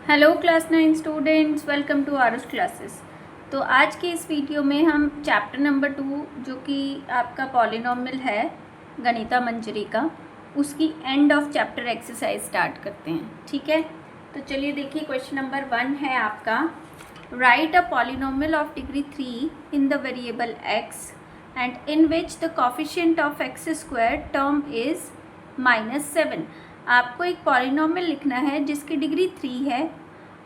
Hello class 9 students, welcome to Aarush classes. तो आज के इस वीडियो में हम चैप्टर नंबर 2 जो कि आपका पॉलिनॉमियल है गणिता मंजरी का, उसकी end of chapter exercise start करते हैं। ठीक है, तो चलिए देखिए, क्वेश्चन नंबर 1 है आपका, right a polynomial of degree 3 in the variable x and in which the coefficient of x square term is -7। आपको एक पॉलिनॉमियल लिखना है जिसकी डिग्री 3 है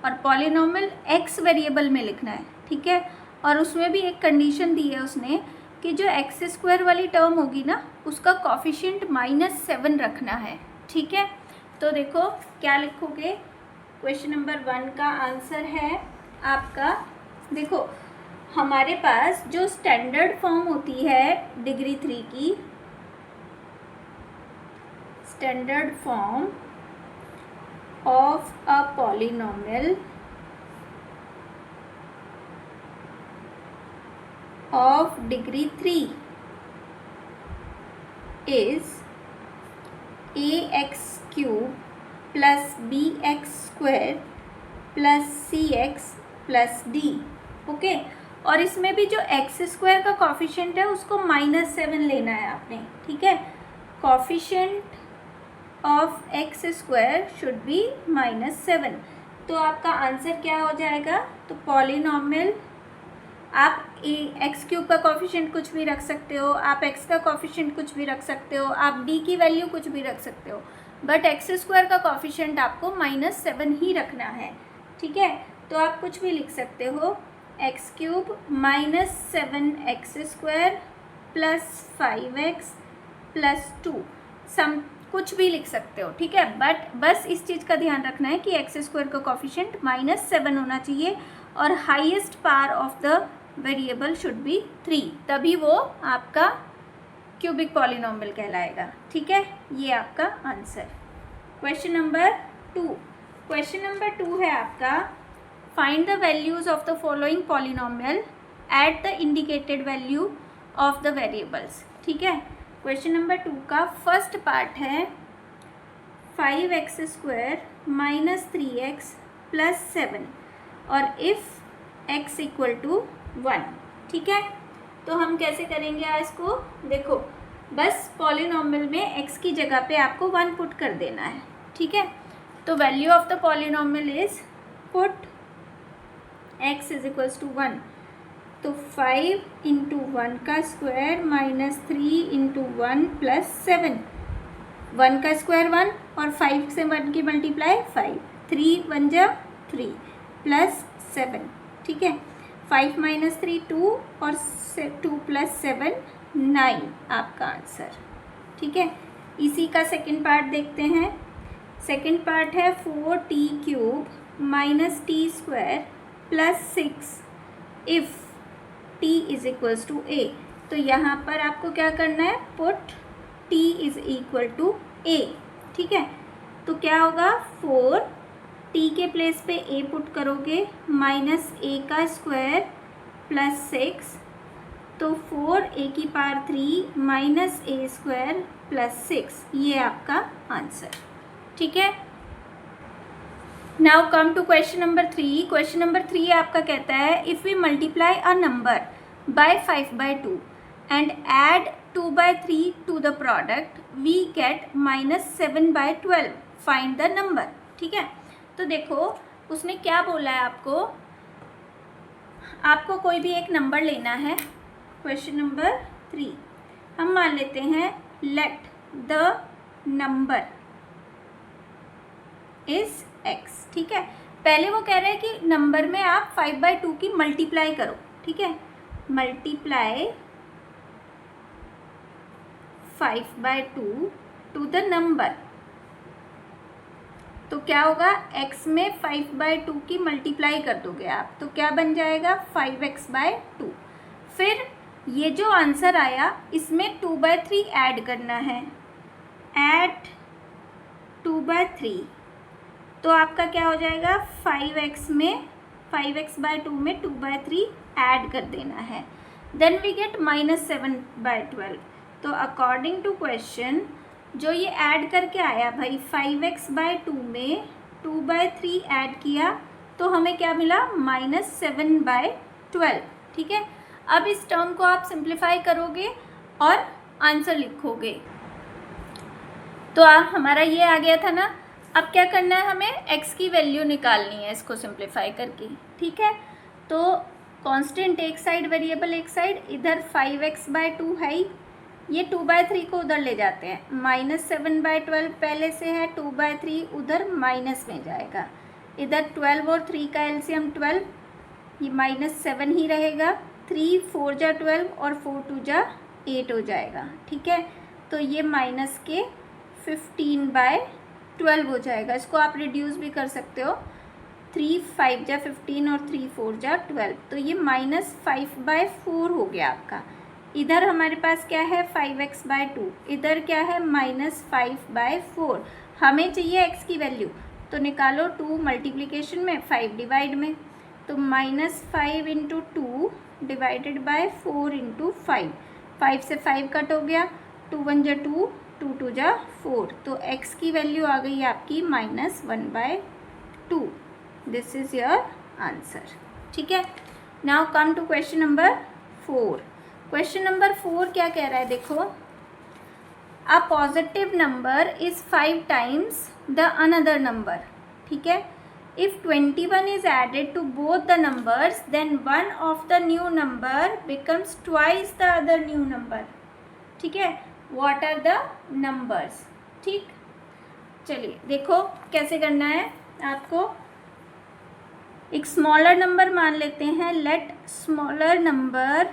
और पॉलिनॉमियल x वेरिएबल में लिखना है। ठीक है, और उसमें भी एक कंडीशन दी है उसने कि जो x स्क्वायर वाली टर्म होगी ना, उसका कोफिशिएंट -7 रखना है। ठीक है, तो देखो क्या लिखोगे। क्वेश्चन नंबर 1 का आंसर है आपका, देखो हमारे पास जो स्टैंडर्ड फॉर्म होती है डिग्री 3 की, standard form of a polynomial of degree 3 is ax cube plus bx square plus cx plus d। Okay, और इसमें भी जो एक्स स्क्वायर का कॉफिशिएंट है उसको -7 लेना है आपने। ठीक है, coefficient of x square should be -7। तो आपका आंसर क्या हो जाएगा, तो पॉलिनॉमियल, आप एक्स क्यूब का कॉफिशिएंट कुछ भी रख सकते हो, आप एक्स का कॉफिशिएंट कुछ भी रख सकते हो, आप डी की वैल्यू कुछ भी रख सकते हो, बट एक्स स्क्वायर का कॉफिशिएंट आपको -7 ही रखना है। ठीक है, तो आप कुछ भी लिख सकते हो, x cube -7x square plus 5x plus 2, सम कुछ भी लिख सकते हो। ठीक है, बट बस इस चीज़ का ध्यान रखना है कि एक्स स्क्वायर का कॉफिशिएंट -7 होना चाहिए और highest power of the variable should be 3, तभी वो आपका क्यूबिक पॉलिनॉमियल कहलाएगा। ठीक है, ये आपका answer. Question number 2, question number 2 है आपका, find the values of the following polynomial at the indicated value of the variables. ठीक है, क्वेश्चन नंबर 2 का फर्स्ट पार्ट है 5x स्क्वायर -3x प्लस 7 और इफ़ x इक्वल टू 1। ठीक है, तो हम कैसे करेंगे आज इसको, देखो बस पॉलिनॉमियल में x की जगह पे आपको 1 पुट कर देना है। ठीक है, तो value of the polynomial is put x is equals to 1, तो 5 इंटू 1 का स्क्वायर -3 इंटू 1 प्लस 7, 1 का स्क्वायर 1 और 5 से 1 की मल्टीप्लाई 5, 3 1 जा 3 प्लस 7। ठीक है, 5 - 3 2 और 2 प्लस 7 9 आपका आंसर। ठीक है, इसी का सेकंड पार्ट देखते हैं। सेकंड पार्ट है 4t cube -t square plus 6 if t is equals to a। तो यहाँ पर आपको क्या करना है, put t is equal to a। ठीक है, तो क्या होगा, 4 t के प्लेस पे a पुट करोगे -a का स्क्वायर प्लस 6, तो 4a की पावर 3 -a स्क्वायर प्लस 6, ये आपका आंसर। ठीक है, now come to question number 3। Question number 3 आपका कहता है, if we multiply a number by 5/2 and add 2/3 to the product we get -7/12, find the number. ठीक है, तो देखो उसने क्या बोला है आपको कोई भी एक नंबर लेना है। क्वेश्चन नंबर 3 हम मान लेते हैं, let the number is x। ठीक है, पहले वो कह रहे हैं कि नंबर में आप 5/2 की मल्टीप्लाई करो। ठीक है, मल्टीप्लाई 5/2 टू द नंबर, तो क्या होगा, x में 5/2 की मल्टीप्लाई कर दोगे आप, तो क्या बन जाएगा 5x/2। फिर ये जो आंसर आया इसमें 2/3 ऐड करना है, ऐड 2/3, तो आपका क्या हो जाएगा, 5x में 5x/2 में 2/3 ऐड कर देना है, देन वी गेट -7/12। तो अकॉर्डिंग टू क्वेश्चन जो ये ऐड करके आया भाई 5x/2 में 2/3 ऐड किया तो हमें क्या मिला, -7/12। ठीक है, अब इस टर्म को आप सिंप्लीफाई करोगे और आंसर लिखोगे। तो हमारा ये आ गया था ना। अब क्या करना है, हमें x की वैल्यू निकालनी है इसको सिंप्लीफाई करके। ठीक है, तो कांस्टेंट एक साइड, वेरिएबल एक साइड, इधर 5x/2 है ही, ये 2/3 को उधर ले जाते हैं, -7/12 पहले से है, 2/3 उधर माइनस में जाएगा, इधर 12 और 3 का एलसीएम 12, ये -7 ही रहेगा, 3 4 जा 12 और 4 2 जा 8 हो जाएगा। ठीक है, तो ये माइनस के 15/12 हो जाएगा। इसको आप रिड्यूस भी कर सकते हो, 3 5 जा 15 और 3 4 जा 12, तो ये -5/4 हो गया आपका। इधर हमारे पास क्या है, 5x/2, इधर क्या है, -5/4। हमें चाहिए x की वैल्यू, तो निकालो 2 मल्टीप्लिकेशन में, 5 डिवाइड में, तो -5 × 2 डिवाइडेड बाय 4 × 5, 5 से 5 कट हो गया, 2 1 जा 2, 2 2 जा 4, तो x की वैल्यू आ गई आपकी -1/2। This is your answer. ठीक है, now come to question number 4। Question number 4 क्या कह रहा है, देखो, a positive number is 5 times the another number. ठीक है, if 21 is added to both the numbers then one of the new number becomes twice the other new number. ठीक है, what are the numbers. ठीक, चलिए देखो कैसे करना है आपको। एक स्मॉलर नंबर मान लेते हैं, let smaller number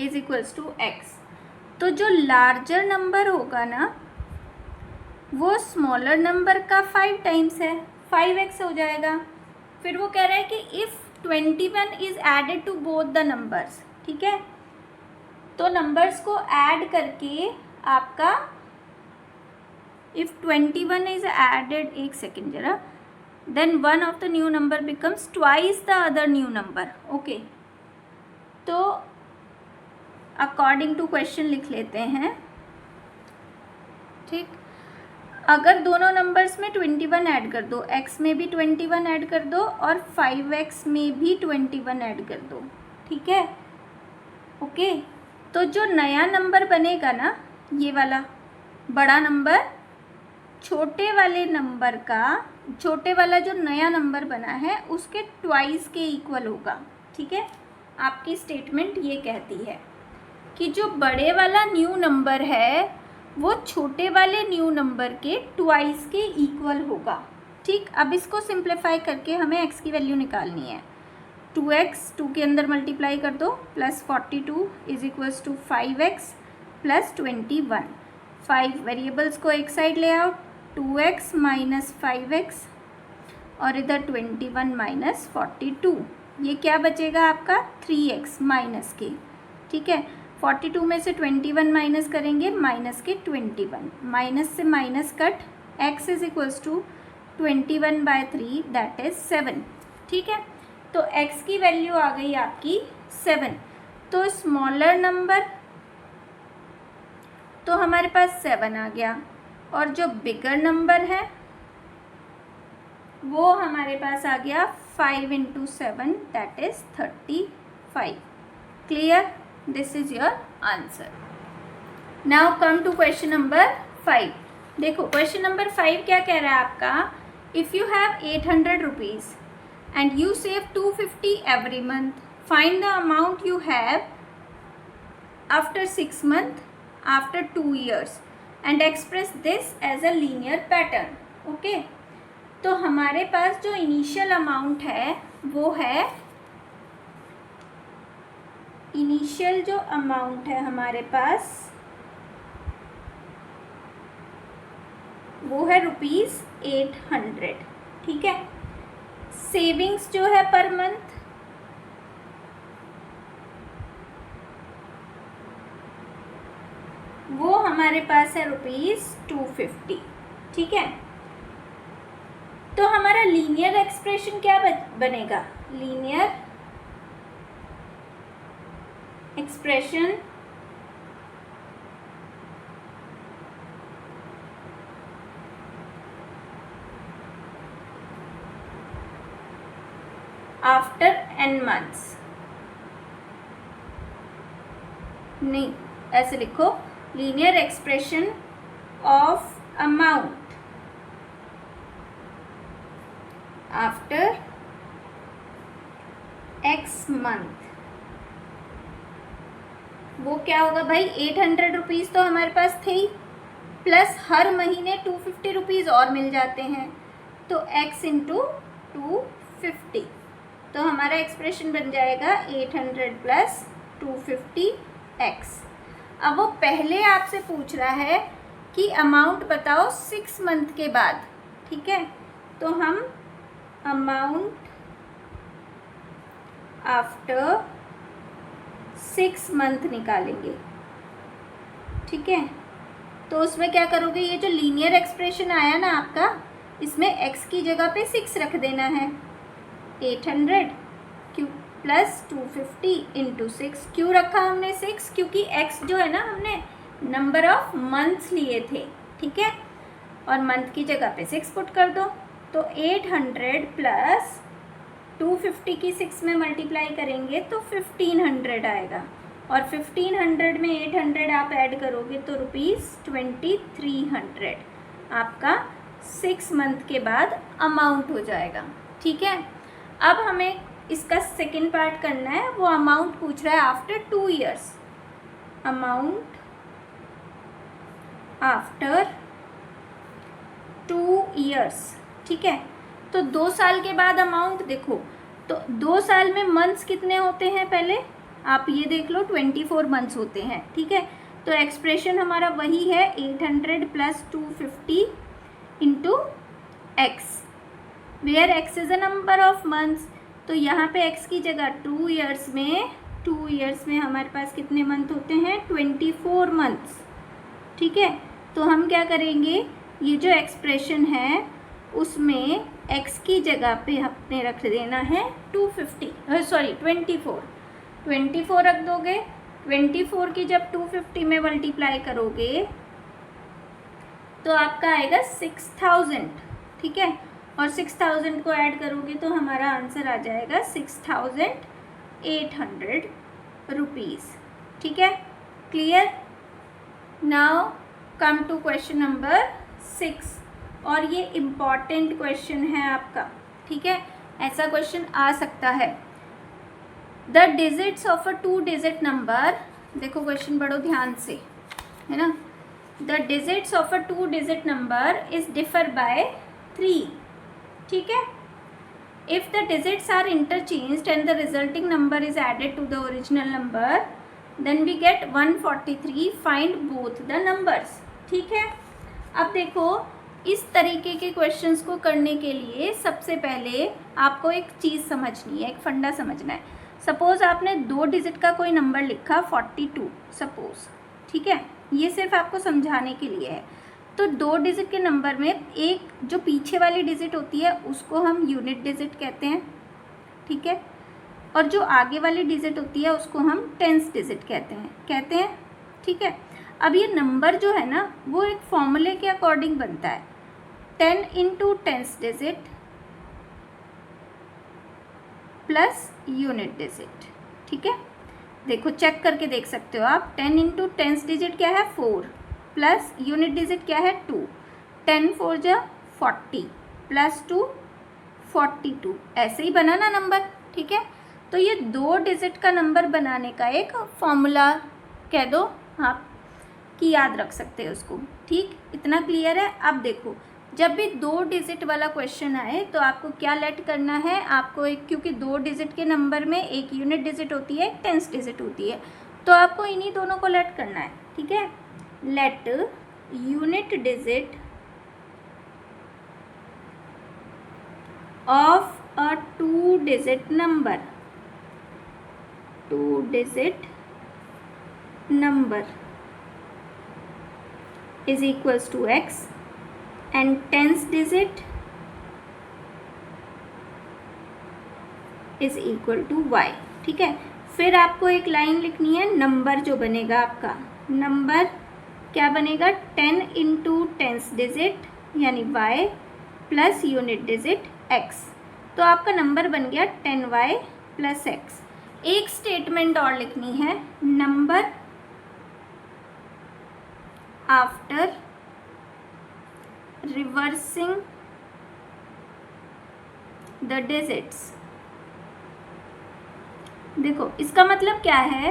is equals to x। तो जो लार्जर नंबर होगा ना, वो स्मॉलर नंबर का 5 टाइम्स है, 5x हो जाएगा। फिर वो कह रहा है कि if 21 is added to both the numbers. ठीक है, तो नंबर्स को ऐड करके आपका, इफ़ 21 इज़ एडेड, एक सेकेंड जरा, then one of the new number becomes twice the other new number. Okay, तो अकॉर्डिंग टू क्वेश्चन लिख लेते हैं। ठीक, अगर दोनों नंबर्स में 21 ऐड कर दो, x में भी 21 ऐड कर दो और 5x में भी 21 ऐड कर दो। ठीक है, ओके, तो जो नया नंबर बनेगा ना, ये वाला बड़ा नंबर छोटे वाले नंबर का, छोटे वाला जो नया नंबर बना है उसके ट्वाइस के इक्वल होगा। ठीक है, आपकी स्टेटमेंट ये कहती है कि जो बड़े वाला न्यू नंबर है वो छोटे वाले न्यू नंबर के ट्वाइस के इक्वल होगा। ठीक, अब इसको सिंप्लीफाई करके हमें x की वैल्यू निकालनी है। 2x 2 के अंदर मल्टीप्लाई कर दो, +42 is equals to 5x + 21। 5 variables को एक साइड ले आओ, 2x - 5x और इधर 21 - 42, ये क्या बचेगा आपका, 3x माइनस के। ठीक है, 42 में से 21 माइनस करेंगे, माइनस के 21, माइनस से minus cut, x is equals to 21/3 that is 7। ठीक है, तो x की वैल्यू आ गई आपकी 7। तो स्मॉलर नंबर तो हमारे पास 7 आ गया, और जो बिगर नंबर है वो हमारे पास आ गया 5 × 7 that is 35। Clear, this is your answer. Now come to question number 5। देखो क्वेश्चन नंबर 5 क्या कह रहा है आपका, if you have 800 rupees and you save 250 every month, find the amount you have after 6 months, after 2 years and express this as a linear pattern. Okay, तो हमारे पास जो initial amount है वो है, इनिशियल जो अमाउंट है हमारे पास वो है ₹800। ठीक है, सेविंग्स जो है पर मंथ वो हमारे पास है ₹250। ठीक है, तो हमारा लीनियर एक्सप्रेशन क्या बनेगा, linear expression after n months, नहीं ऐसे लिखो, linear expression of amount after x month, वो क्या होगा भाई, 800 रुपीज़ तो हमारे पास थे ही, प्लस हर महीने 250 रुपीज़ और मिल जाते हैं, तो x इंटू 250, तो हमारा एक्सप्रेशन बन जाएगा 800 प्लस 250x। अब वो पहले आपसे पूछ रहा है कि अमाउंट बताओ 6 मंथ के बाद, ठीक है, तो हम अमाउंट आफ्टर 6 मंथ निकालेंगे, ठीक है। तो उसमें क्या करोगे, ये जो लीनियर एक्सप्रेशन आया ना आपका, इसमें x की जगह पे 6 रख देना है, 800 क्यों प्लस 250 इंटू 6, क्यों रखा हमने 6, क्योंकि x जो है ना हमने नंबर ऑफ मंथ्स लिए थे, ठीक है, और मंथ की जगह पे 6 पुट कर दो, तो 800 प्लस 250 की 6 में मल्टीप्लाई करेंगे तो 1500 आएगा, और 1500 में 800 आप ऐड करोगे तो ₹2300 आपका 6 मंथ के बाद अमाउंट हो जाएगा, ठीक है। अब हमें इसका सेकेंड पार्ट करना है, वो अमाउंट पूछ रहा है after 2 years, amount after 2 years, ठीक है। तो 2 साल के बाद अमाउंट देखो, तो 2 साल में मंथ्स कितने होते हैं, पहले आप ये देख लो, 24 मंथ्स होते हैं, ठीक है। तो एक्सप्रेशन हमारा वही है 800 plus 250 into x, where x is a number of months, तो यहाँ पे x की जगह 2 ईयर्स में हमारे पास कितने मंथ होते हैं, 24 मंथ्स, ठीक है। तो हम क्या करेंगे, ये जो एक्सप्रेशन है उसमें x की जगह पे हमने रख देना है 24 रख दोगे, 24 की जब 250 में मल्टीप्लाई करोगे तो आपका आएगा 6000, ठीक है, और 6000 को ऐड करोगे तो हमारा आंसर आ जाएगा 6800 रुपीज़, ठीक है, clear. Now come to question number 6, और ये इम्पॉर्टेंट क्वेश्चन है आपका, ठीक है, ऐसा क्वेश्चन आ सकता है। The digits of a 2 digit number, देखो क्वेश्चन पढ़ो ध्यान से, है ना, the digits of a 2 digit number is differ by 3, ठीक है। If the digits are interchanged and the resulting number is added to the original number, then we get 143, find both the numbers, ठीक है। अब देखो, इस तरीके के questions को करने के लिए सबसे पहले आपको एक चीज़ समझनी है, एक फंडा समझना है। सपोज़ आपने 2 डिजिट का कोई नंबर लिखा 42 सपोज़, ठीक है, ये सिर्फ आपको समझाने के लिए है। तो 2 डिजिट के नंबर में एक जो पीछे वाली डिजिट होती है उसको हम यूनिट डिजिट कहते हैं, ठीक है, और जो आगे वाली डिजिट होती है उसको हम टेंस डिजिट कहते हैं, ठीक है। अब ये नंबर जो है ना वो एक फॉर्मूले के अकॉर्डिंग बनता है, 10 into tens digit plus unit digit, ठीक है। देखो चेक करके देख सकते हो आप, 10 इंटू टेंस डिजिट क्या है 4, प्लस यूनिट डिजिट क्या है 2, 10 4 जा 40 प्लस 2 42, ऐसे ही बना ना नंबर, ठीक है। तो ये 2 डिजिट का नंबर बनाने का एक फॉर्मूला कह दो आप, कि याद रख सकते हो उसको, ठीक, इतना क्लियर है। अब देखो, जब भी 2 डिजिट वाला क्वेश्चन आए तो आपको क्या लेट करना है, आपको एक, क्योंकि 2 डिजिट के नंबर में एक यूनिट डिजिट होती है, एक टेंस डिजिट होती है, तो आपको इन्हीं दोनों को लेट करना है, ठीक है। Let unit digit of a 2 digit number, 2 digit number is equals to x and tens digit is equal to y, ठीक है। फिर आपको एक लाइन लिखनी है, नंबर जो बनेगा आपका, नंबर क्या बनेगा 10 इंटू टेंस डिजिट यानी y plus unit digit x, तो आपका नंबर बन गया 10y + x। एक स्टेटमेंट और लिखनी है, number after reversing the digits. देखो इसका मतलब क्या है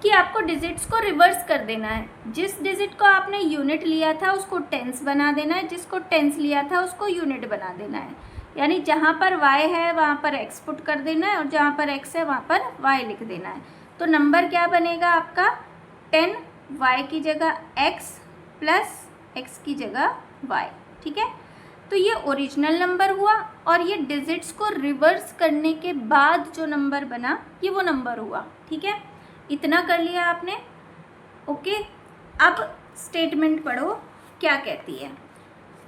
कि आपको डिजिट्स को रिवर्स कर देना है। जिस डिजिट को आपने यूनिट लिया था उसको टेंस बना देना है, जिसको टेंस लिया था उसको यूनिट बना देना है। यानी जहाँ पर y है वहाँ पर x पुट कर देना है और जहाँ पर x है वहाँ पर y लिख देना है। तो नंबर क्या बनेगा आपका 10 y की जगह x प्लस x की जगह y। ठीक है, तो ये ओरिजिनल नंबर हुआ और ये डिजिट्स को रिवर्स करने के बाद जो नंबर बना ये वो नंबर हुआ। ठीक है, इतना कर लिया आपने। ओके, अब स्टेटमेंट पढ़ो क्या कहती है।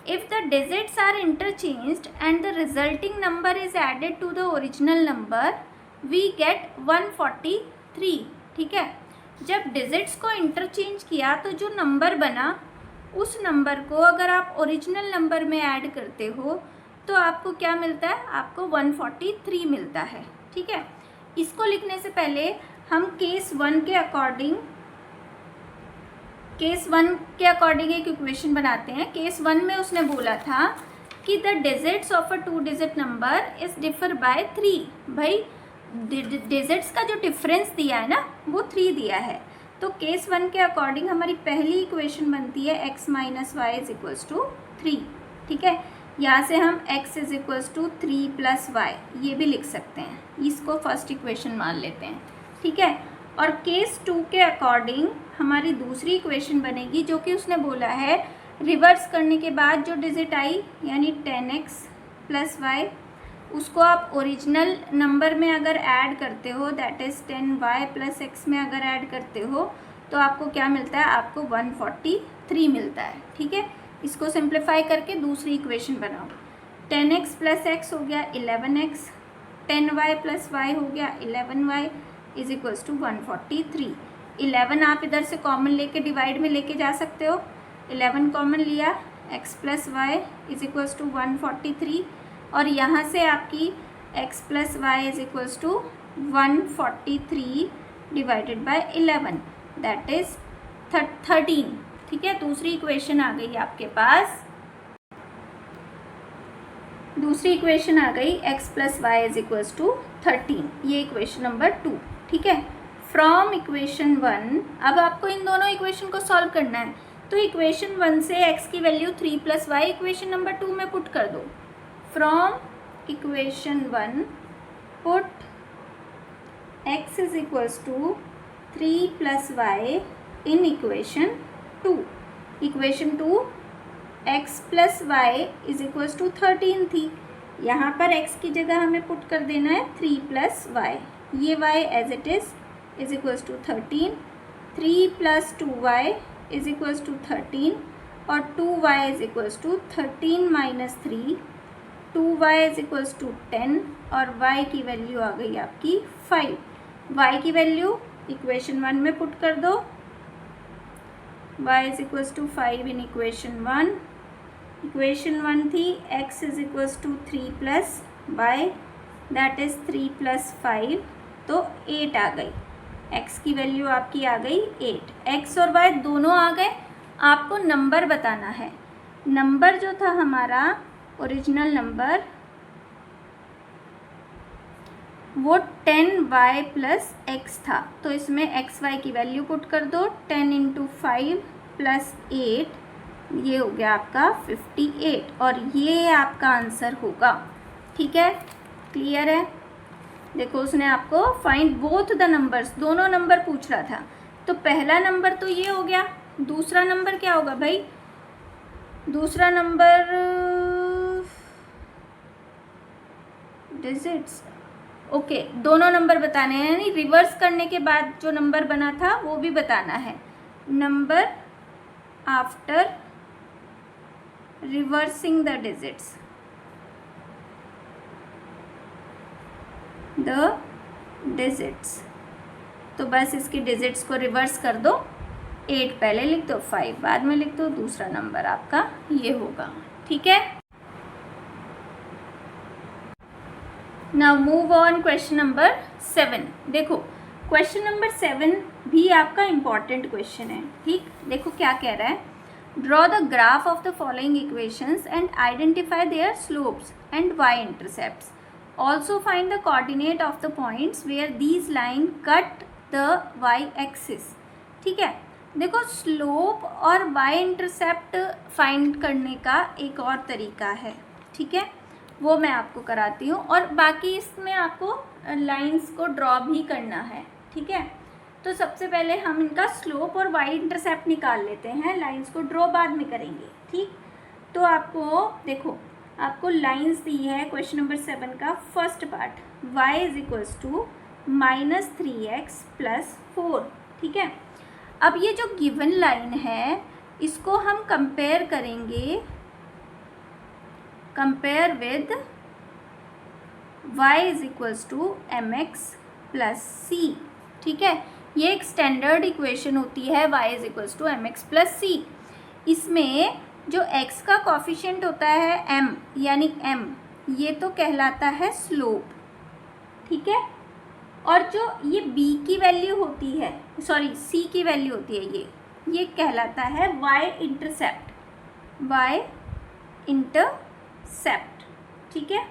If the digits are interchanged and the resulting number is added to the original number we get 143। ठीक है, जब डिजिट्स को इंटरचेंज किया तो जो नंबर बना उस नंबर को अगर आप ओरिजिनल नंबर में ऐड करते हो तो आपको क्या मिलता है, आपको 143 मिलता है। ठीक है, इसको लिखने से पहले हम केस 1 के अकॉर्डिंग एक इक्वेशन बनाते हैं। केस 1 में उसने बोला था कि the digits of a 2 digit number is differ by 3। भाई डिजिट्स का जो डिफरेंस दिया है ना वो 3 दिया है। तो केस 1 के अकॉर्डिंग हमारी पहली इक्वेशन बनती है x - y = 3। ठीक है, यहाँ से हम x = 3 + y ये भी लिख सकते हैं, इसको फर्स्ट इक्वेशन मान लेते हैं। ठीक है, और केस 2 के अकॉर्डिंग हमारी दूसरी इक्वेशन बनेगी जो कि उसने बोला है रिवर्स करने के बाद जो डिजिट आई यानी 10x + y उसको आप ओरिजिनल नंबर में अगर ऐड करते हो दैट इज़ 10y + x में अगर ऐड करते हो तो आपको क्या मिलता है, आपको 143 मिलता है। ठीक है, इसको सिंप्लीफाई करके दूसरी इक्वेशन बनाओ। 10x + x हो गया 11x, 10y + y हो गया 11y = 143। 11 आप इधर से कॉमन लेके डिवाइड में लेके जा सकते हो, 11 कॉमन लिया, x + y = 143 और यहाँ से आपकी x + y = 143 divided by 11 that is 13। ठीक है, दूसरी इक्वेशन आ गई आपके पास, दूसरी इक्वेशन आ गई x + y = 13, ये इक्वेशन नंबर 2। ठीक है, फ्रॉम इक्वेशन 1 अब आपको इन दोनों इक्वेशन को सॉल्व करना है। तो इक्वेशन 1 से x की वैल्यू 3 + y इक्वेशन नंबर 2 में पुट कर दो। From equation 1 put x = 3 + y in equation 2। Equation 2 x + y = 13 थी, यहाँ पर x की जगह हमें पुट कर देना है 3 + y। ये y as it is = 13, 3 + 2y = 13 और 2y = 13 - 3, 2y = 10 और y की वैल्यू आ गई आपकी 5। y की वैल्यू इक्वेशन 1 में पुट कर दो, y = 5 इन इक्वेशन 1। इक्वेशन 1 थी x = 3 + y दैट इज़ 3 + 5 तो 8 आ गई। x की वैल्यू आपकी आ गई 8। x और y दोनों आ गए, आपको नंबर बताना है। नंबर जो था हमारा ओरिजिनल नंबर वो 10y + x था, तो इसमें x y की वैल्यू पुट कर दो। 10 × 5 + 8 ये हो गया आपका 58 और ये आपका आंसर होगा। ठीक है, क्लियर है। देखो उसने आपको फाइंड बोथ द नंबर्स, दोनों नंबर पूछ रहा था। तो पहला नंबर तो ये हो गया, दूसरा नंबर क्या होगा भाई, दूसरा नंबर डिजिट्स। ओके, दोनों नंबर बताने हैं, यानी रिवर्स करने के बाद जो नंबर बना था वो भी बताना है। Number after reversing the digits, the digits, तो बस इसकी डिजिट्स को रिवर्स कर दो। 8 पहले लिख दो, 5 बाद में लिख दो, दूसरा नंबर आपका ये होगा। ठीक है, now move on question number 7। देखो क्वेश्चन नंबर 7 भी आपका इम्पॉर्टेंट क्वेश्चन है। ठीक, देखो क्या कह रहा है, draw the graph of the following equations and identify their slopes and y intercepts, also find the coordinate of the points where these line cut the y axis. ठीक है, देखो स्लोप और वाई इंटरसेप्ट फाइंड करने का एक और तरीका है। ठीक है, वो मैं आपको कराती हूँ, और बाकी इसमें आपको लाइंस को ड्रॉ भी करना है। ठीक है, तो सबसे पहले हम इनका स्लोप और वाई इंटरसेप्ट निकाल लेते हैं, लाइंस को ड्रॉ बाद में करेंगे। ठीक, तो आपको देखो, आपको लाइंस दी है क्वेश्चन नंबर 7 का first part, y is equals to -3x + 4। ठीक है, अब ये जो गिवन लाइन है इसको हम कंपेयर करेंगे, compare with y is equals to mx + c। ठीक है, ये एक स्टैंडर्ड इक्वेशन होती है y is equals to mx + c। इसमें जो x का कॉफिशिएंट होता है m यानी m, ये तो कहलाता है स्लोप। ठीक है, और जो ये b की वैल्यू होती है, सॉरी c की वैल्यू होती है, ये कहलाता है y इंटरसेप्ट, y इंटरसेप्ट। ठीक है,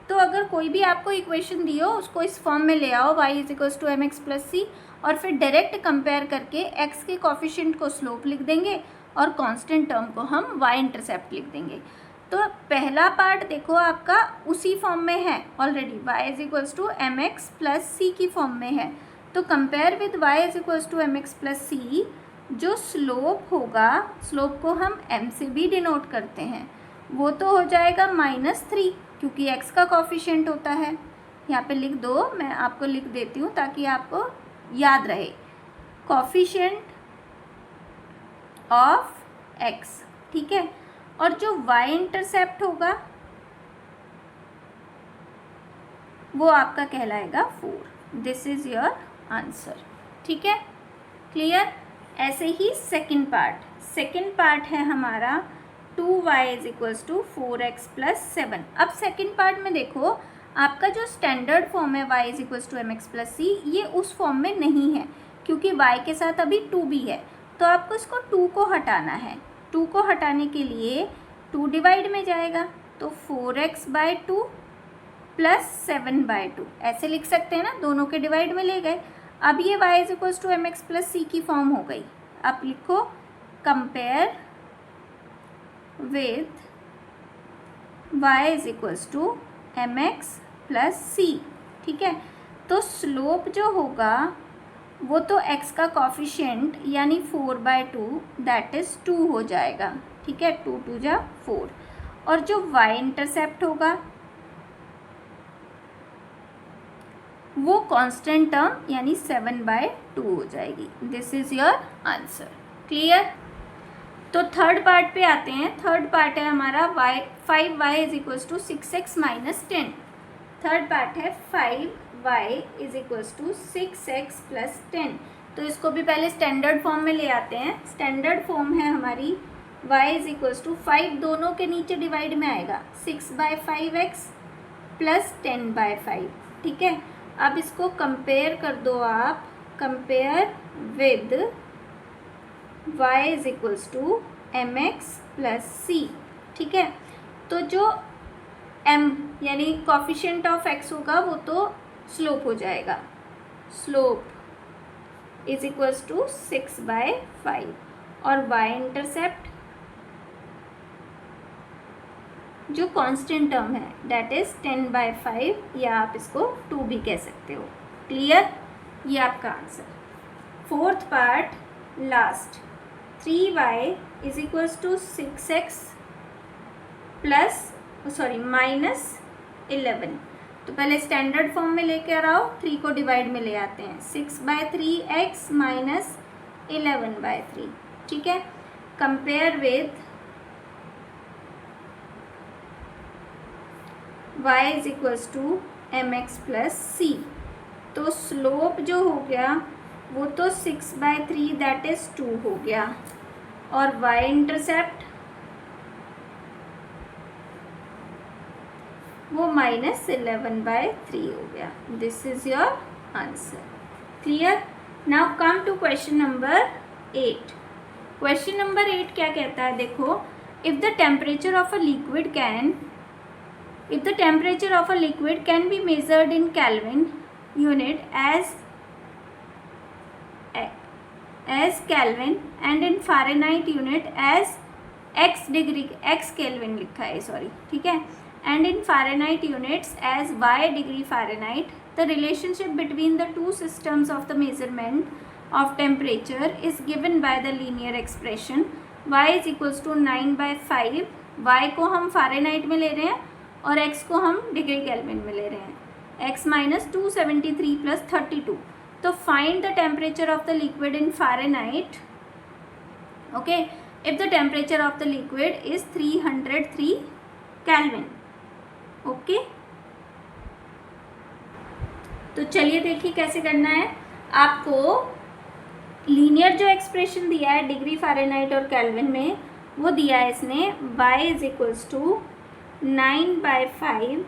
तो अगर कोई भी आपको इक्वेशन दी हो उसको इस फॉर्म में ले आओ, y is equals to mx + c, और फिर डायरेक्ट कंपेयर करके x के कॉफिशिएंट को स्लोप लिख देंगे और कांस्टेंट टर्म को हम y इंटरसेप्ट लिख देंगे। तो पहला पार्ट देखो आपका उसी फॉर्म में है already, y is equals to mx + c की फॉर्म में है। तो compare with y is equals to mx + c, जो स्लोप होगा, स्लोप को हम m से भी डिनोट करते हैं, वो तो हो जाएगा -3, क्योंकि x का कॉफिशिएंट होता है। यहाँ पे लिख दो, मैं आपको लिख देती हूँ ताकि आपको याद रहे, कॉफिशिएंट ऑफ x। ठीक है, और जो y इंटरसेप्ट होगा वो आपका कहलाएगा 4। This is your answer. ठीक है, क्लियर। ऐसे ही सेकंड पार्ट है हमारा 2y is equals to 4x + 7। अब सेकंड पार्ट में देखो, आपका जो स्टैंडर्ड फॉर्म है y is equals to mx + c, ये उस फॉर्म में नहीं है क्योंकि y के साथ अभी 2 भी है। तो आपको इसको 2 को हटाना है। 2 को हटाने के लिए 2 डिवाइड में जाएगा, तो 4x/2 + 7/2 ऐसे लिख सकते हैं ना, दोनों के डिवाइड में ले गए। अब ये y is equals to mx + c की फॉर्म हो गई। अब लिखो compare with y is equals to mx + c। ठीक है, तो स्लोप जो होगा वो तो x का कॉफिशिएंट यानी 4/2 दैट इज़ 2 हो जाएगा। ठीक है, 2 × 2 = 4, और जो y इंटरसेप्ट होगा वो कांस्टेंट टर्म यानी 7/2 हो जाएगी। This is your answer. Clear. तो थर्ड पार्ट पे आते हैं। थर्ड पार्ट है हमारा 5y is equals to 6x - 10। Third part है 5y is equals to 6x + 10। तो इसको भी पहले स्टैंडर्ड फॉर्म में ले आते हैं। स्टैंडर्ड फॉर्म है हमारी y इज इक्वल्स टू 5 दोनों के नीचे डिवाइड में आएगा, 6/5x + 10/5। ठीक है, अब इसको कंपेयर कर दो आप, compare with y is equals to mx + c। ठीक है, तो जो m यानी कॉफिशिएंट ऑफ x होगा वो तो स्लोप हो जाएगा, स्लोप इज इक्वल्स टू 6/5, और y इंटरसेप्ट जो कांस्टेंट टर्म है दैट इज 10/5, या आप इसको 2 भी कह सकते हो। क्लियर, ये आपका answer. Fourth part last, 3y is equals to 6x -11। तो पहले स्टैंडर्ड फॉर्म में लेकर आओ, 3 को डिवाइड में ले आते हैं, 6/3x - 11/3। ठीक है, compare with y is equals to mx + c। तो स्लोप जो हो गया वो तो 6/3 दैट इज 2 हो गया, और y इंटरसेप्ट वो -11/3 हो गया। This is your answer. Clear? Now come to question number 8। Question number 8 क्या कहता है, देखो, if the temperature of a liquid can be measured in Kelvin unit as Kelvin and in Fahrenheit unit as x Kelvin लिखा है, sorry, ठीक है, and in Fahrenheit units as y degree Fahrenheit, the relationship between the two systems of the measurement of temperature is given by the linear expression y is equals to 9/5। y को हम Fahrenheit में ले रहे हैं और x को हम degree kelvin में ले रहे हैं। x - 273 + 32। तो find the temperature of the liquid in Fahrenheit, okay, if the temperature of the liquid is 303 kelvin. Okay, तो चलिए देखिए कैसे करना है। आपको लीनियर जो एक्सप्रेशन दिया है डिग्री फ़ारेनहाइट और केल्विन में, वो दिया है इसने y is equals to 9/5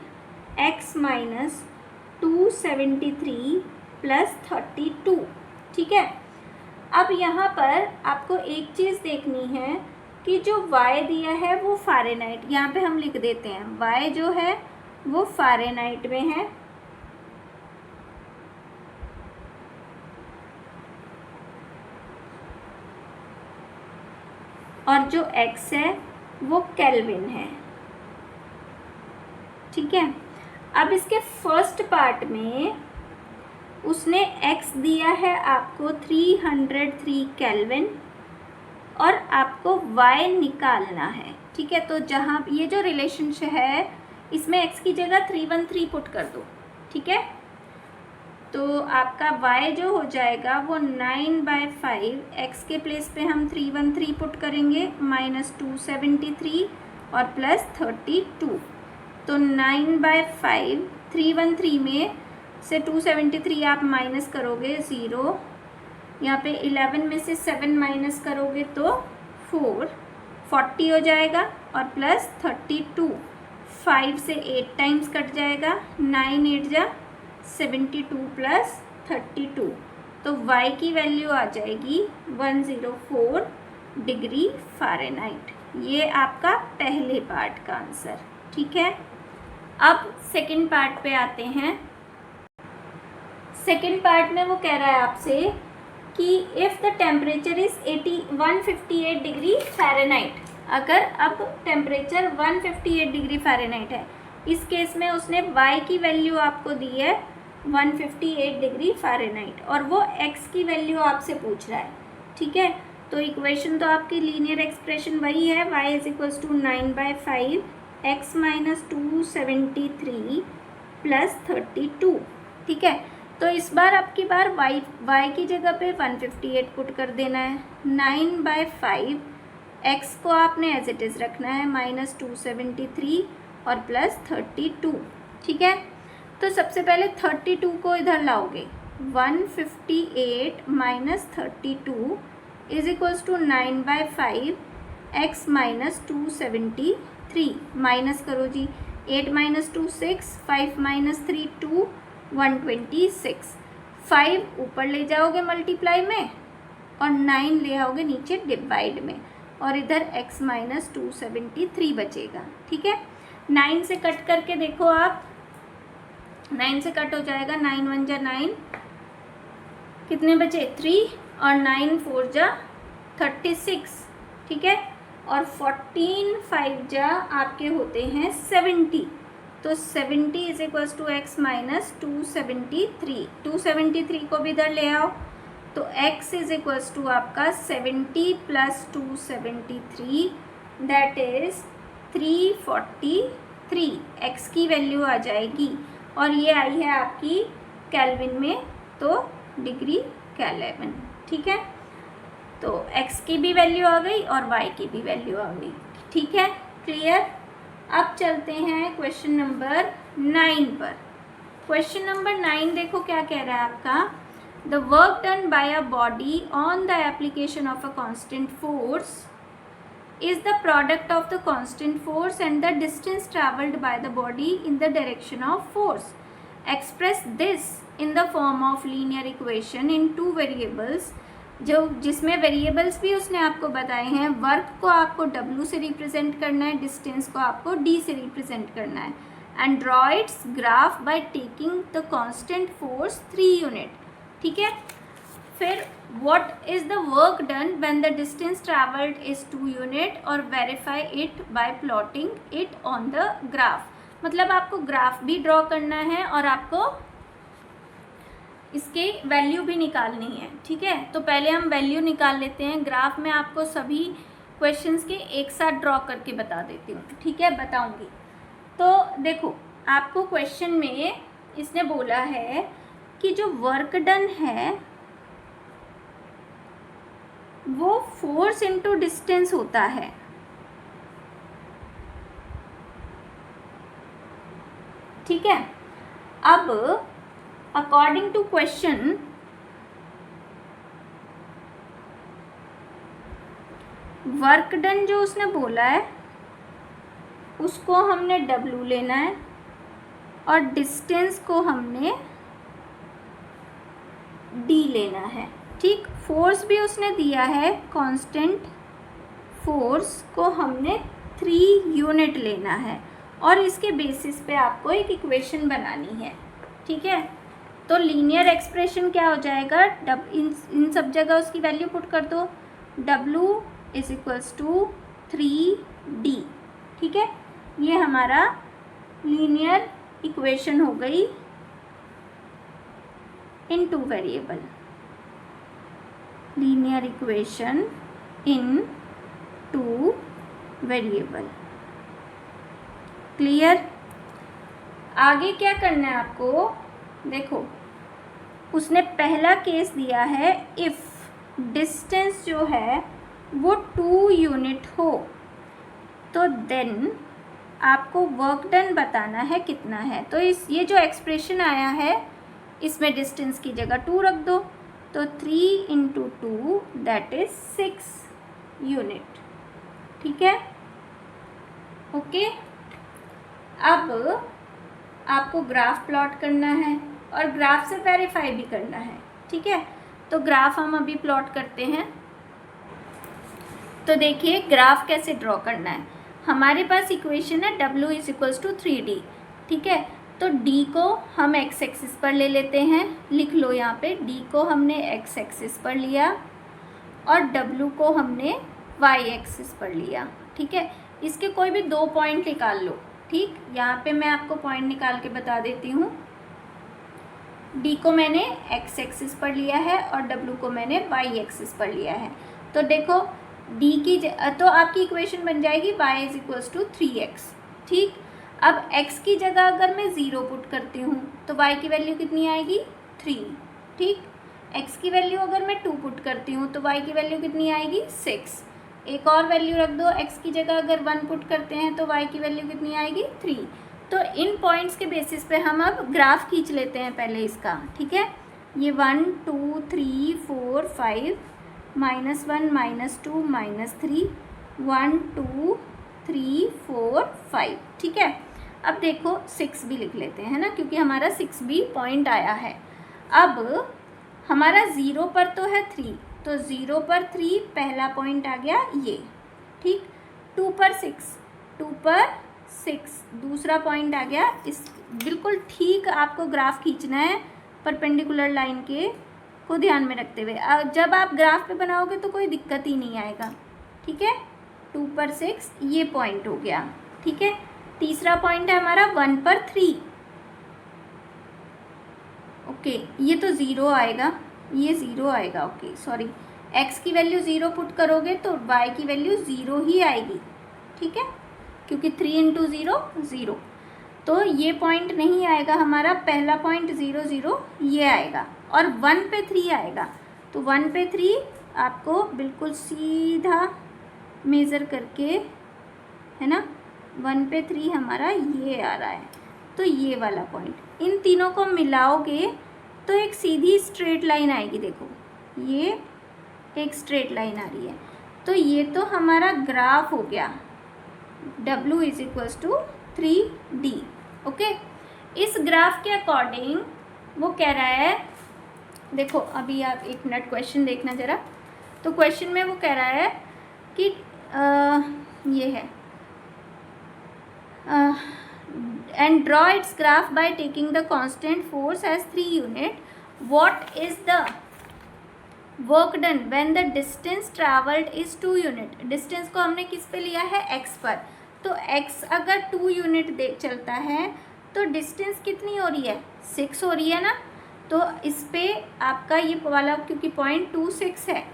x - 273 + 32, ठीक है। अब यहाँ पर आपको एक चीज़ देखनी है कि जो y दिया है वो फ़ारेनहाइट, यहाँ पे हम लिख देते हैं y जो है वो फ़ारेनहाइट में है, और जो x है वो केल्विन है, ठीक है। अब इसके फर्स्ट पार्ट में उसने x दिया है आपको 303 केल्विन और आपको y निकालना है, ठीक है। तो जहाँ ये जो रिलेशनशिप है इसमें x की जगह 313 पुट कर दो, ठीक है। तो आपका y जो हो जाएगा वो 9/5, x के प्लेस पे हम 313 पुट करेंगे, -273 और +32। तो 9/5, 313 में से 273 आप माइनस करोगे 0, यहाँ पे 11 में से 7 माइनस करोगे तो 40 हो जाएगा, और +32, 5 से 8 टाइम्स कट जाएगा, 9 8 जा 72 + 32। तो y की वैल्यू आ जाएगी 104 डिग्री फ़ारेनहाइट। ये आपका पहले पार्ट का आंसर, ठीक है। अब सेकंड पार्ट पे आते हैं। सेकंड पार्ट में वो कह रहा है आपसे कि if the temperature is 158 degree Fahrenheit, अगर अब टेम्परेचर 158 डिग्री फ़ारेनहाइट है, इस केस में उसने y की वैल्यू आपको दी है 158 डिग्री फ़ारेनहाइट और वो x की वैल्यू आपसे पूछ रहा है, ठीक है। तो इक्वेशन तो आपकी लीनियर एक्सप्रेशन वही है, y is equals to 9/5 x - 273 + 32, ठीक है। तो इस बार आपकी बार y की जगह पे 158 पुट कर देना है, 9/5 x को आपने एज इट इज़ रखना है -273 और +32, ठीक है। तो सबसे पहले 32 को इधर लाओगे, 158 - 32 is equals to 9/5 x - 273, minus करो जी, 8 - 2 6, 5 - 3 2, 126, 5 ऊपर ले जाओगे मल्टीप्लाई में और 9 ले आओगे नीचे डिवाइड में, और इधर x - 273 बचेगा, ठीक है। 9 से कट करके देखो आप, 9 से कट हो जाएगा, 9 1 जा 9, कितने बचे 3, और 9 4 जा 36, ठीक है। और 14 5 जा आपके होते हैं 70, तो 70 इज इक्वल्स टू x - 273, 273 को भी इधर ले आओ, तो x इज इक्वल्स टू आपका 70 + 273 दैट इज़ 343, x की वैल्यू आ जाएगी, और ये आई है आपकी केल्विन में, तो डिग्री केल्विन, ठीक है। तो x की भी वैल्यू आ गई और y की भी वैल्यू आ गई, ठीक है, क्लियर। अब चलते हैं क्वेश्चन नंबर 9 पर। क्वेश्चन नंबर 9 देखो क्या कह रहा है आपका, the work done by a body on the application of a constant force is the product of the constant force and the distance traveled by the body in the direction of force. Express this in the form of linear equation in two variables, जो जिसमें variables भी उसने आपको बताए हैं. Work को आपको W से रिप्रेजेंट करना है, डिस्टेंस को आपको D से रिप्रेजेंट करना है. And draw it's graph by taking the constant force 3 unit. ठीक है. फिर what is the work done when the distance traveled is 2 unit और verify it by plotting it on the graph. मतलब आपको graph भी draw करना है और आपको इसके वैल्यू भी निकालनी है. ठीक है. तो पहले हम वैल्यू निकाल लेते हैं. ग्राफ में आपको सभी क्वेश्चंस के एक साथ ड्रॉ करके बता देती हूँ. ठीक है, बताऊँगी. तो देखो, आपको क्वेश्चन में इसने बोला है कि जो वर्क डन है वो फोर्स इनटू डिस्टेंस होता है. ठीक है. अब according to question work done जो उसने बोला है उसको हमने W लेना है और डिस्टेंस को हमने D लेना है. ठीक. फोर्स भी उसने दिया है, कांस्टेंट फोर्स को हमने 3 यूनिट लेना है और इसके बेसिस पे आपको एक इक्वेशन बनानी है. ठीक है. तो लीनियर एक्सप्रेशन क्या हो जाएगा, इन सब जगह उसकी वैल्यू पुट कर दो. W = 3D. ठीक है. ये हमारा लीनियर इक्वेशन हो गई इन 2 variable. Linear equation in 2 variable. Clear. आगे क्या करना है आपको, देखो उसने पहला केस दिया है इफ़ डिस्टेंस जो है वो 2 यूनिट हो, तो देन आपको वर्क डन बताना है कितना है. तो ये जो एक्सप्रेशन आया है इसमें डिस्टेंस की जगह 2 रख दो. तो 3 × 2 दैट इज 6 यूनिट. ठीक है. ओके. अब आपको ग्राफ प्लॉट करना है और ग्राफ से वेरीफाई भी करना है. ठीक है. तो ग्राफ हम अभी प्लॉट करते हैं. तो देखिए ग्राफ कैसे ड्रॉ करना है. हमारे पास इक्वेशन है W = 3D. ठीक है. तो D को हम x एक्सिस पर ले लेते हैं. लिख लो यहाँ पे, D को हमने x एक्सिस पर लिया और W को हमने y एक्सिस पर लिया. ठीक है. इसके कोई भी 2 पॉइंट निकाल लो. ठीक. यहाँ पे मैं आपको पॉइंट निकाल के बता देती हूँ. D को मैंने x एक्सिस पर लिया है और W को मैंने y एक्सिस पर लिया है. तो देखो D की तो आपकी इक्वेशन बन जाएगी y = 3x. ठीक. अब x की जगह अगर मैं 0 पुट करती हूँ तो y की वैल्यू कितनी आएगी, 3. ठीक. x की वैल्यू अगर मैं 2 पुट करती हूँ तो y की वैल्यू कितनी आएगी, 6. एक और वैल्यू रख दो. x की जगह अगर 1 पुट करते हैं तो y की वैल्यू कितनी आएगी, 3. तो इन पॉइंट्स के बेसिस पे हम अब ग्राफ खींच लेते हैं पहले इसका. ठीक है. ये 1 2 3 4 5 -1 -2 -3 1 2 3 4 5. ठीक है. अब देखो 6 भी लिख लेते हैं, है ना, क्योंकि हमारा 6 भी पॉइंट आया है. अब हमारा 0 पर तो है 3, तो 0 पर 3 पहला पॉइंट आ गया ये. ठीक. 2 पर 6 दूसरा पॉइंट आ गया. इस बिल्कुल ठीक आपको ग्राफ खींचना है परपेंडिकुलर लाइन के को ध्यान में रखते हुए. जब आप ग्राफ पे बनाओगे तो कोई दिक्कत ही नहीं आएगा. ठीक है. 2 पर 6 ये पॉइंट हो गया. ठीक है. तीसरा पॉइंट है हमारा 1 पर 3. ओके. ये तो 0 आएगा, ये 0 आएगा. ओके सॉरी, x की वैल्यू 0 पुट करोगे तो y की वैल्यू 0 ही आएगी. ठीक है. क्योंकि 3 × 0 0. तो ये पॉइंट नहीं आएगा हमारा. पहला पॉइंट 0 0 ये आएगा और 1 पे 3 आएगा. तो 1 पे 3 आपको बिल्कुल सीधा मेज़र करके, है ना, 1 पे 3 हमारा ये आ रहा है. तो ये वाला पॉइंट इन तीनों को मिलाओगे तो एक सीधी स्ट्रेट लाइन आएगी. देखो ये एक स्ट्रेट लाइन आ रही है. तो ये तो हमारा ग्राफ हो गया W = 3D। ओके, इस ग्राफ के अकॉर्डिंग वो कह रहा है, देखो अभी आप एक मिनट क्वेश्चन देखना ज़रा। तो क्वेश्चन में वो कह रहा है कि ये है and draw its graph by taking the constant force as 3 unit. What is the work done when the distance traveled is 2 unit? distance को हमने किस पे लिया है, x पर। तो x अगर 2 यूनिट चलता है तो डिस्टेंस कितनी हो रही है, 6 हो रही है ना। तो इस पे आपका ये वाला क्योंकि पॉइंट 26 है,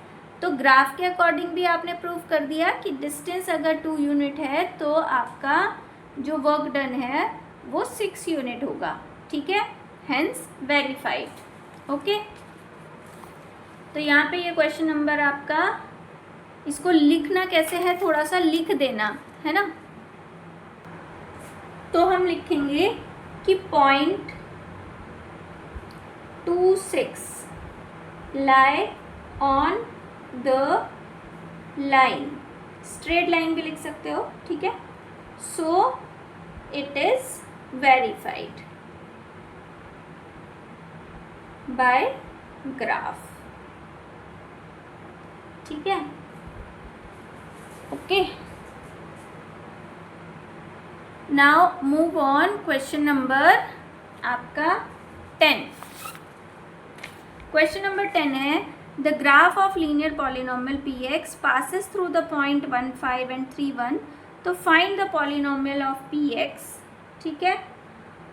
तो ग्राफ के अकॉर्डिंग भी आपने प्रूव कर दिया कि डिस्टेंस अगर 2 यूनिट है तो आपका जो वर्क डन है वो 6 यूनिट होगा। ठीक है, हेंस वेरीफाइड। ओके, तो यहाँ पे ये क्वेश्चन नंबर आपका, इसको लिखना कैसे है, थोड़ा सा लिख देना है ना। तो हम लिखेंगे कि point 26 lie on the line, straight line भी लिख सकते हो। ठीक है, so it is verified by graph। ठीक है, okay, now move on question number आपका 10। क्वेश्चन नंबर 10 है the graph of linear polynomial px passes through the point 1, 5 and 3, 1। तो find the polynomial of px। ठीक है,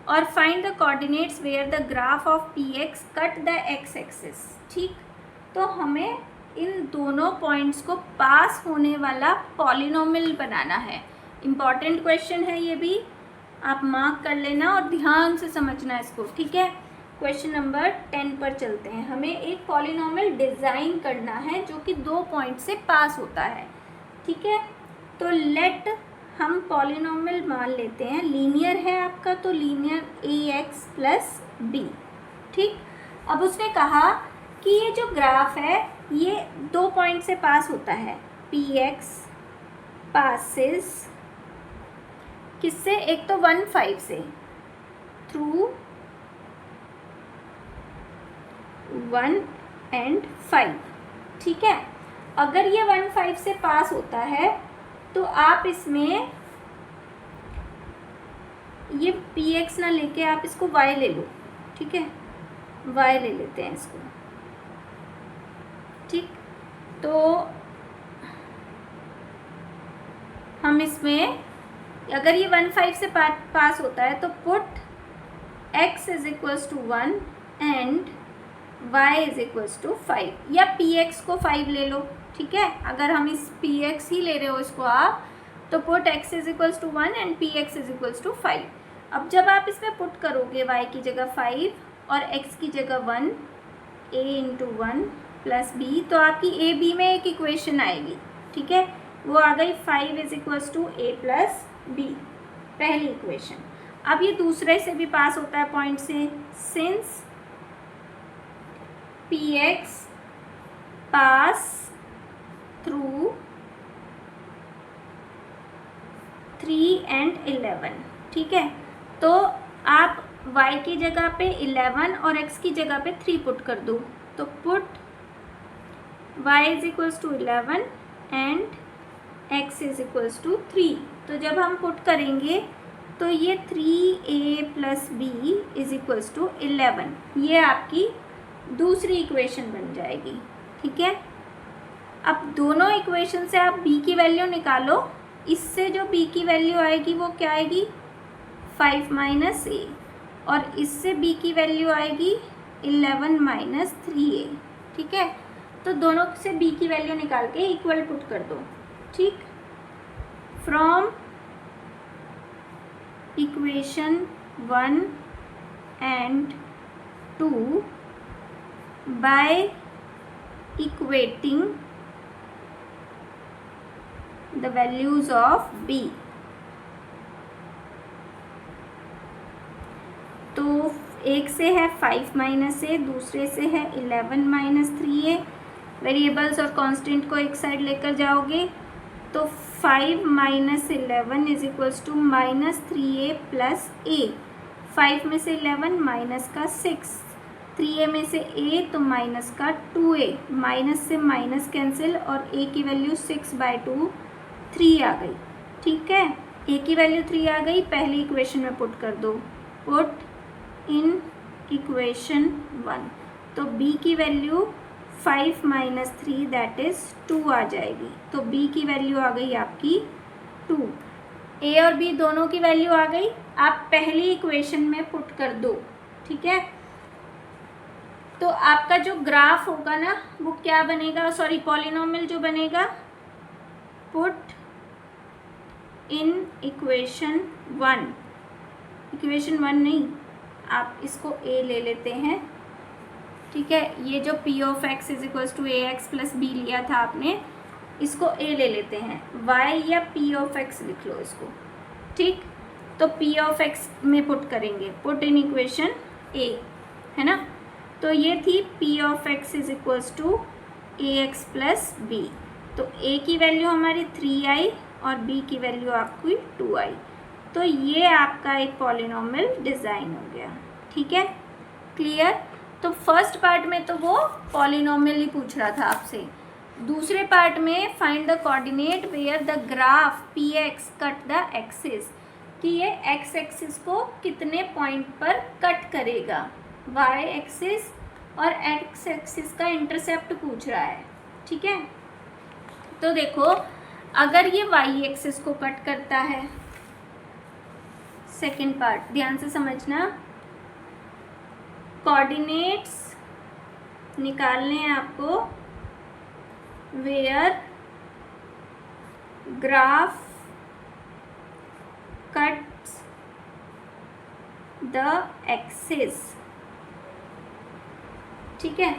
और find the coordinates where the graph of px cut the x axis. ठीक, तो हमें इन दोनों पॉइंट्स को पास होने वाला पॉलिनोमियल बनाना है। इम्पॉर्टेंट क्वेश्चन है ये भी, आप मार्क कर लेना और ध्यान से समझना इसको। ठीक है, क्वेश्चन नंबर 10 पर चलते हैं। हमें एक पॉलिनोमियल डिज़ाइन करना है जो कि 2 पॉइंट से पास होता है। ठीक है, तो लेट हम पॉलिनोमियल मान लेते हैं, लीनियर है आपका, तो लीनियर ax + b। ठीक, अब उसने कहा कि ये जो ग्राफ है ये 2 पॉइंट से पास होता है। px पासिस किससे, एक तो 1, 5 से, थ्रू 1 and 5। ठीक है, अगर ये 1, 5 से पास होता है तो आप इसमें ये px ना लेके आप इसको y ले लो। ठीक है, y ले लेते हैं इसको। ठीक, तो हम इसमें अगर ये 1, 5 से पास होता है तो पुट x = 1 एंड y = 5, या px को 5 ले लो। ठीक है, अगर हम इस px ही ले रहे हो इसको आप, तो पुट x = 1 एंड px = 5। अब जब आप इसमें पुट करोगे y की जगह 5 और x की जगह 1, a × 1 + b, तो आपकी a b में एक इक्वेशन आएगी। ठीक है, वो आ गई 5 = a + b, पहली इक्वेशन। अब ये दूसरे से भी पास होता है पॉइंट से, since px pass through 3 and 11। ठीक है, तो आप y की जगह पे 11 और x की जगह पे 3 पुट कर दो, तो पुट y = 11 एंड x = 3। तो जब हम पुट करेंगे तो ये 3a + b = 11, ये आपकी दूसरी इक्वेशन बन जाएगी। ठीक है, अब दोनों इक्वेशन से आप b की वैल्यू निकालो। इससे जो b की वैल्यू आएगी वो क्या आएगी, 5 - a, और इससे b की वैल्यू आएगी 11 - 3a। ठीक है, तो दोनों से b की वैल्यू निकाल के इक्वल पुट कर दो। ठीक, from equation 1 and 2 by equating the values of b। तो एक से है 5 - a, दूसरे से है 11 - 3a, वेरिएबल्स और कांस्टेंट को एक साइड लेकर जाओगे तो 5 - 11 is equals to -3a plus a। 5 में से 11 माइनस का 6, 3a में से a तो माइनस का 2a, माइनस से माइनस कैंसिल और a की वैल्यू 6/2 3 आ गई। ठीक है, a की वैल्यू 3 आ गई, पहली इक्वेशन में पुट कर दो, पुट इन इक्वेशन 1। तो b की वैल्यू 5 - 3 दैट इज़ 2 आ जाएगी। तो b की वैल्यू आ गई आपकी 2। a और b दोनों की वैल्यू आ गई, आप पहली इक्वेशन में पुट कर दो। ठीक है, तो आपका जो ग्राफ होगा ना वो क्या बनेगा, सॉरी पॉलिनॉमियल जो बनेगा, पुट इन इक्वेशन 1। इक्वेशन 1 नहीं, आप इसको a ले लेते हैं। ठीक है, ये जो p of x is equals to ax plus b लिया था आपने, इसको a ले लेते हैं, y या p ऑफ x लिख लो इसको। ठीक, तो p ऑफ x में पुट करेंगे, पुट इन इक्वेशन a, है ना। तो ये थी p of x is equals to ax plus b। तो a की वैल्यू हमारी 3 आई और b की वैल्यू आपकी 2 आई। तो ये आपका एक पॉलिनॉमियल डिज़ाइन हो गया। ठीक है, क्लियर। तो फर्स्ट पार्ट में तो वो पॉलिनॉमियल ही पूछ रहा था आपसे। दूसरे पार्ट में find the coordinate where the graph P X cut the axis, कि ये एक्स एक्सिस को कितने पॉइंट पर कट करेगा, वाई एक्सिस और एक्स एक्सिस का इंटरसेप्ट पूछ रहा है। ठीक है, तो देखो अगर ये वाई एक्सिस को कट करता है, सेकेंड पार्ट ध्यान से समझना, कोऑर्डिनेट्स निकालने हैं आपको where graph cuts the axis. ठीक है,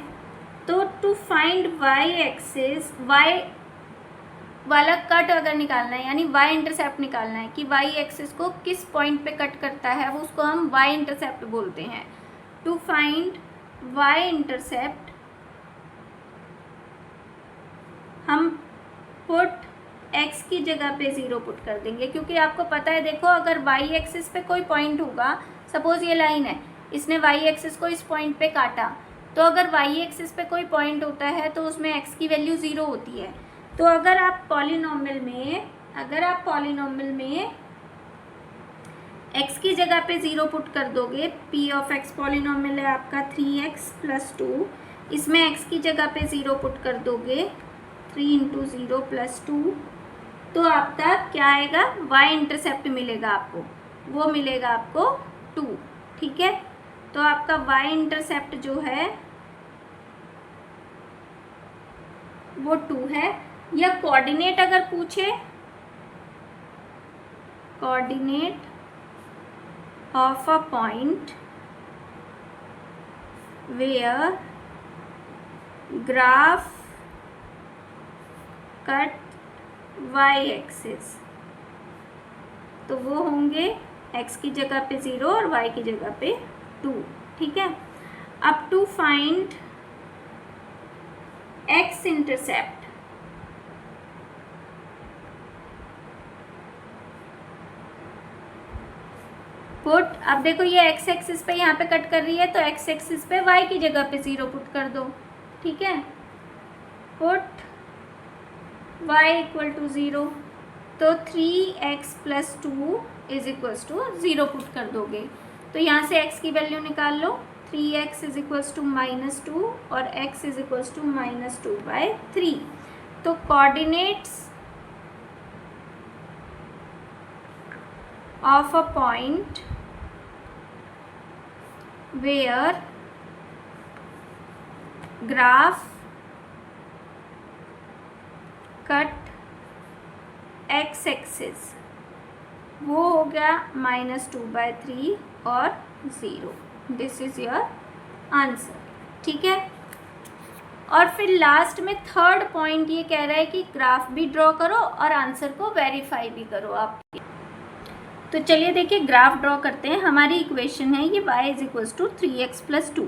तो to find Y axis, Y वाला कट अगर निकालना है, यानी वाई इंटरसेप्ट निकालना है कि वाई एक्सिस को किस पॉइंट पे कट करता है, वो उसको हम वाई इंटरसेप्ट बोलते हैं। टू फाइंड वाई इंटरसेप्ट हम पुट x की जगह पे 0 पुट कर देंगे, क्योंकि आपको पता है, देखो अगर y एक्सिस पे कोई पॉइंट होगा, सपोज ये लाइन है, इसने y एक्सिस को इस पॉइंट पे काटा, तो अगर y एक्सिस पे कोई पॉइंट होता है तो उसमें x की वैल्यू 0 होती है। तो अगर आप पॉलिनॉमियल में x की जगह पे 0 पुट कर दोगे, p ऑफ x पॉलिनॉमियल है आपका 3x प्लस 2, इसमें x की जगह पे 0 पुट कर दोगे 3 × 0 + 2, तो आपका क्या आएगा, y इंटरसेप्ट मिलेगा आपको, वो मिलेगा आपको 2। ठीक है, तो आपका y इंटरसेप्ट जो है वो 2 है। या कोऑर्डिनेट अगर पूछे, coordinate of a point where graph cut y axis, तो वो होंगे x की जगह पे 0 और y की जगह पे 2। ठीक है, अब to find x intercept, put, अब देखो ये x एक्सिस पे यहाँ पे कट कर रही है, तो x एक्सिस पे y की जगह पे 0 पुट कर दो। ठीक है, पुट y = 0, तो 3x + 2 = 0 पुट कर दोगे। तो यहाँ से x की वैल्यू निकाल लो, 3x = -2 और x = -2/3। तो coordinates of a point where graph cut x axis, वो हो गया -2/3 और 0। This is your answer. ठीक है, और फिर लास्ट में थर्ड पॉइंट ये कह रहा है कि ग्राफ भी ड्रॉ करो और आंसर को वेरीफाई भी करो आप। तो चलिए देखिए ग्राफ ड्रॉ करते हैं। हमारी इक्वेशन है ये y = 3x + 2।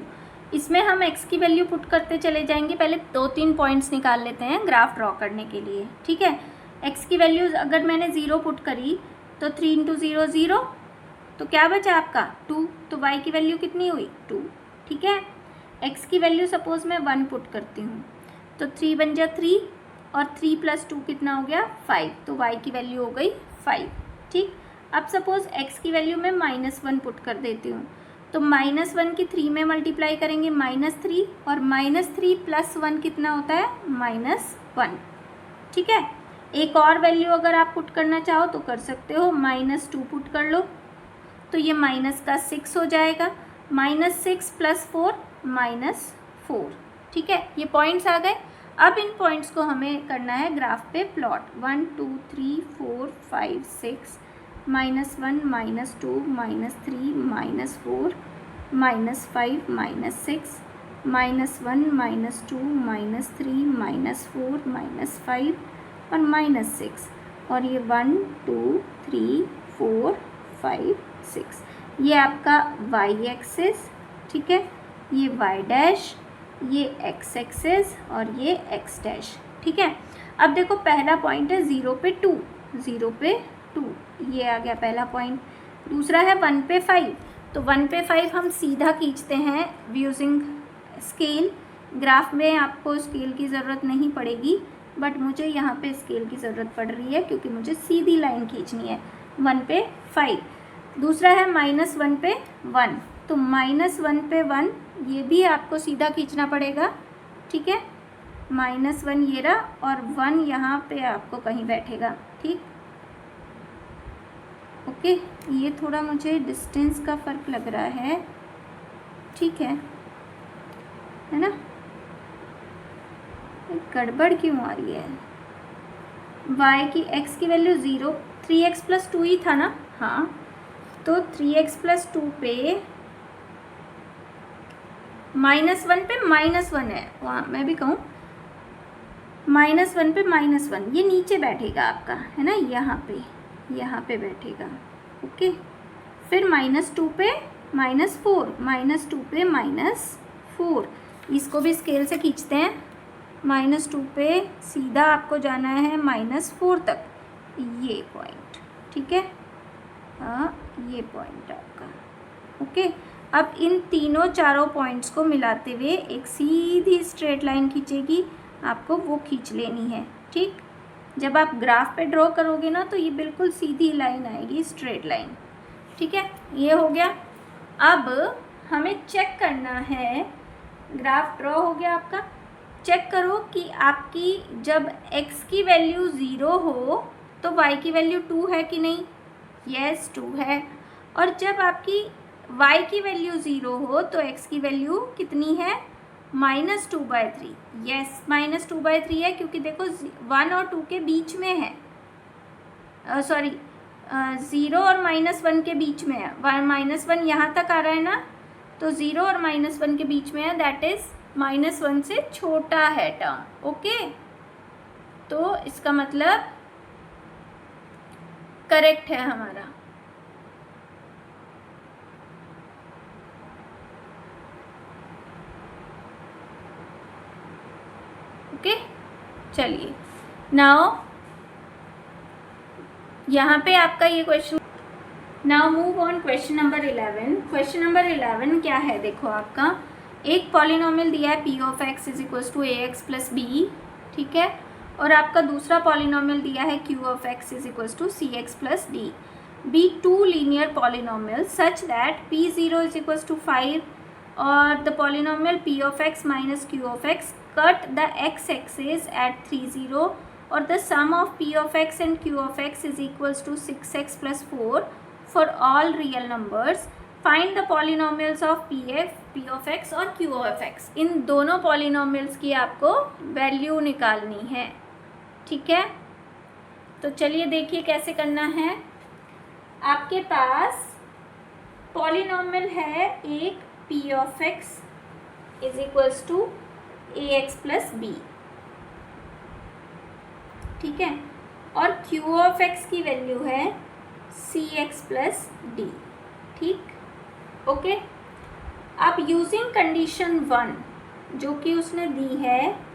इसमें हम x की वैल्यू पुट करते चले जाएंगे। पहले 2-3 पॉइंट्स निकाल लेते हैं ग्राफ ड्रॉ करने के लिए, ठीक है। x की वैल्यू अगर मैंने 0 पुट करी तो 3 इंटू 0 0, तो क्या बचा आपका 2, तो y की वैल्यू कितनी हुई 2, ठीक है। x की वैल्यू सपोज मैं 1 पुट करती हूँ तो 3 बन जा 3 और 3 प्लस 2 कितना हो गया 5, तो y की वैल्यू हो गई 5, ठीक। अब सपोज x की वैल्यू मैं -1 पुट कर देती हूँ तो -1 की 3 में मल्टीप्लाई करेंगे -3 और -3 प्लस 1 कितना होता है -1, ठीक है। एक और वैल्यू अगर आप पुट करना चाहो तो कर सकते हो, -2 पुट कर लो तो ये माइनस का 6 हो जाएगा, -6 प्लस 4 -4, ठीक है। ये पॉइंट्स आ गए। अब इन पॉइंट्स को हमें करना है ग्राफ पे प्लॉट, 1 2 3 4 5 6 -1 -2 -3 -4 -5 -6 -1 -2 -3 -4 -5 और -6, और ये 1 2 3 4 5 6, ये आपका y एक्सिस, ठीक है, ये y डैश, ये x एक्सिस और ये x डैश, ठीक है। अब देखो पहला पॉइंट है 0 पे 2, 0 पे 2, ये आ गया पहला पॉइंट। दूसरा है 1 पे 5, तो 1 पे 5 हम सीधा खींचते हैं यूजिंग स्केल। ग्राफ में आपको स्केल की ज़रूरत नहीं पड़ेगी, बट मुझे यहाँ पे स्केल की ज़रूरत पड़ रही है क्योंकि मुझे सीधी लाइन खींचनी है। 1 पे 5, दूसरा है -1 पे 1, तो -1 पे 1 ये भी आपको सीधा खींचना पड़ेगा, ठीक है। -1 ये रहा और 1 यहाँ पे आपको कहीं बैठेगा, ठीक। ओके, ये थोड़ा मुझे डिस्टेंस का फ़र्क लग रहा है, ठीक है ना। गड़बड़ क्यों आ रही है? y की x की वैल्यू 0, 3x प्लस 2 ही था ना, हाँ, तो 3x प्लस 2 पे -1 पे -1 है, वहाँ मैं भी कहूँ -1 पे -1, ये नीचे बैठेगा आपका, है ना, यहाँ पे बैठेगा, ओके। फिर -2 पे -4, -2 पे -4, इसको भी स्केल से खींचते हैं। -2 पे सीधा आपको जाना है -4 तक, ये पॉइंट, ठीक है, हाँ ये पॉइंट आपका, ओके। अब इन तीनों चारों पॉइंट्स को मिलाते हुए एक सीधी स्ट्रेट लाइन खींचेगी, आपको वो खींच लेनी है, ठीक। जब आप ग्राफ पे ड्रॉ करोगे ना तो ये बिल्कुल सीधी लाइन आएगी, स्ट्रेट लाइन, ठीक है। ये हो गया। अब हमें चेक करना है, ग्राफ ड्रॉ हो गया आपका, चेक करो कि आपकी जब x की वैल्यू 0 हो तो y की वैल्यू 2 है कि नहीं, यस 2 है। और जब आपकी y की वैल्यू 0 हो तो x की वैल्यू कितनी है -2/3, यस -2/3 है, क्योंकि देखो 1 और 2 के बीच में है, सॉरी 0 और -1 के बीच में है, -1 यहाँ तक आ रहा है ना, तो 0 और -1 के बीच में है, दैट इज़ -1 से छोटा है टर्म, ओके। तो इसका मतलब करेक्ट है हमारा, ओके। चलिए नाउ यहाँ पे आपका ये question, now move on question number 11। Question number 11 क्या है, देखो आपका एक पॉलिनोमियल दिया है p of x is equals to ax plus B, ठीक है, और आपका दूसरा पॉलिनोमियल दिया है q of x is equals to cx plus D. Be two linear polynomial such that p0 is equals to 5 और the polynomial p of x minus q of x cut the x axis at 3 0 और the sum of p of x and q of x is equals to 6x plus 4 for all real numbers. Find the polynomials of p of x और q of x. इन दोनों polynomials की आपको value निकालनी है, ठीक है। तो चलिए देखिए कैसे करना है। आपके पास polynomial है एक p of x is equals to ax plus b, ठीक है, और q ऑफ x की वैल्यू है cx प्लस डी, ठीक, ओके। अब यूजिंग कंडीशन 1 जो कि उसने दी है,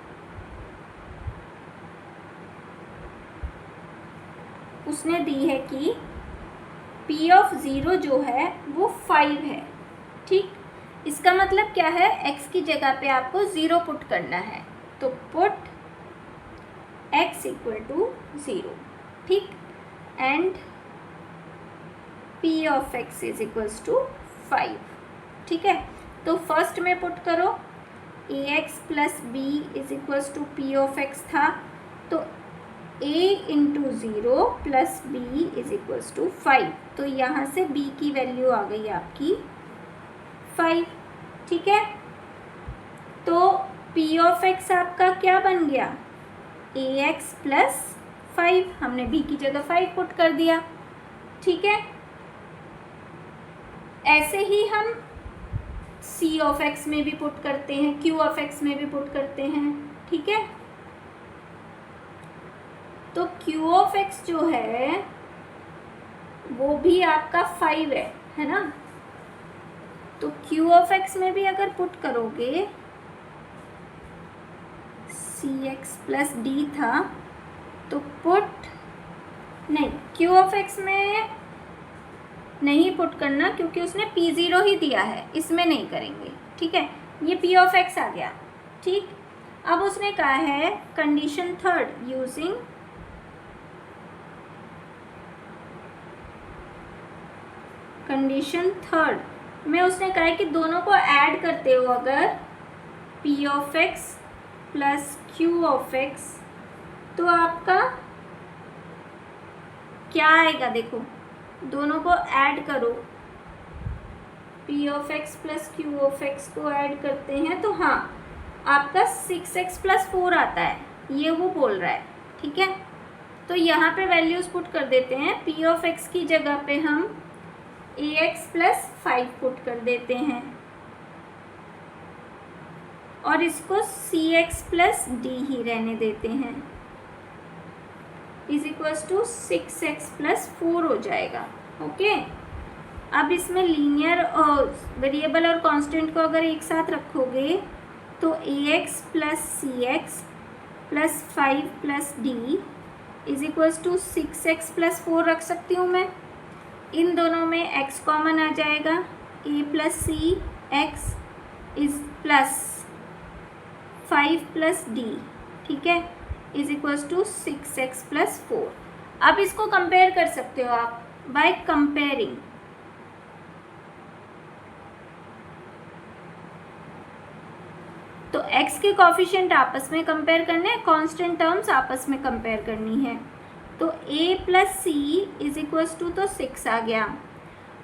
उसने दी है कि P ऑफ 0 जो है वो 5 है। ठीक, इसका मतलब क्या है, x की जगह पे आपको 0 पुट करना है, तो पुट x इक्वल टू 0। ठीक, and P of x is equals to 5। ठीक है, तो फर्स्ट में पुट करो, ax plus b is equals to P of x था, तो a into 0 plus b is equals to 5। तो यहाँ से b की वैल्यू आ गई आपकी 5। ठीक है, तो P ऑफ x आपका क्या बन गया, ax प्लस 5, हमने b की जगह 5 पुट कर दिया। ठीक है, ऐसे ही हम c ऑफ x में भी पुट करते हैं, q ऑफ x में भी पुट करते हैं। ठीक है, तो q ऑफ x जो है वो भी आपका 5 है ना, तो q ऑफ x में भी अगर पुट करोगे, cx प्लस d था, तो पुट नहीं, q ऑफ x में नहीं पुट करना क्योंकि उसने p0 ही दिया है, इसमें नहीं करेंगे। ठीक है, ये p ऑफ x आ गया। ठीक, अब उसने कहा है कंडीशन 3 यूजिंग कंडीशन 3 में उसने कहा है कि दोनों को ऐड करते हो अगर P of x plus Q of x, तो आपका क्या आएगा, देखो दोनों को ऐड करो, P of x plus Q of x को ऐड करते हैं तो हाँ आपका 6x प्लस 4 आता है, ये वो बोल रहा है। ठीक है, तो यहाँ पे वैल्यूज पुट कर देते हैं, P ऑफ x की जगह पे हम ax प्लस 5 पुट कर देते हैं और इसको cx प्लस d ही रहने देते हैं, is equals to 6x plus 4 हो जाएगा। ओके, अब इसमें लीनियर वेरिएबल और कांस्टेंट को अगर एक साथ रखोगे तो ax plus cx plus 5 plus d is equals to 6x plus 4 रख सकती हूँ मैं। इन दोनों में x कॉमन आ जाएगा, a plus C X is plus 5 plus d। ठीक है, is equals to 6x plus 4। अब इसको कंपेयर कर सकते हो आप बाय कंपेयरिंग, तो x के कॉफिशिएंट आपस में कंपेयर करने हैं, कांस्टेंट टर्म्स आपस में कंपेयर करनी है। तो a plus C is equals to तो 6 आ गया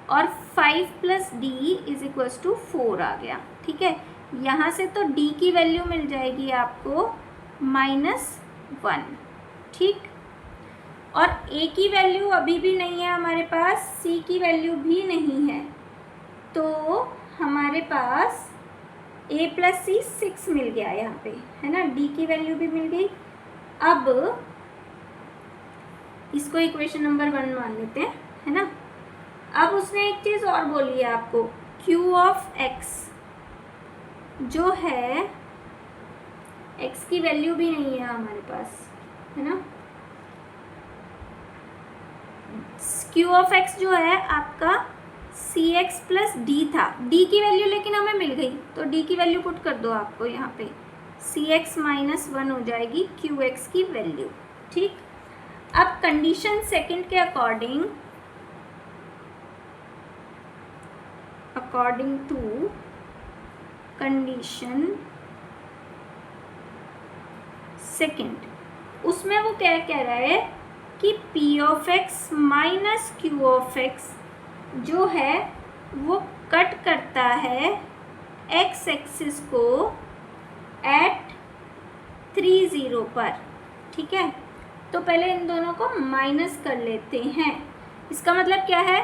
और 5 plus d is equals to 4 आ गया। ठीक है, यहाँ से तो d की वैल्यू मिल जाएगी आपको -1। ठीक, और a की वैल्यू अभी भी नहीं है हमारे पास, c की वैल्यू भी नहीं है, तो हमारे पास a प्लस सी 6 मिल गया यहाँ पे, है ना, d की वैल्यू भी मिल गई। अब इसको इक्वेशन नंबर 1 मान लेते हैं, है ना। अब उसने एक चीज़ और बोली है आपको, q ऑफ x जो है, x की वैल्यू भी नहीं है हमारे पास, है ना। q ऑफ x जो है आपका cx प्लस d था, d की वैल्यू लेकिन हमें मिल गई, तो d की वैल्यू पुट कर दो आपको यहाँ पे, cx -1 हो जाएगी qx की वैल्यू। ठीक, अब कंडीशन सेकंड के अकॉर्डिंग टू कंडीशन सेकंड, उसमें वो क्या कह रहा है कि P of x minus Q of x जो है वो कट करता है x एक्सिस को एट 3, 0 पर। ठीक है, तो पहले इन दोनों को माइनस कर लेते हैं। इसका मतलब क्या है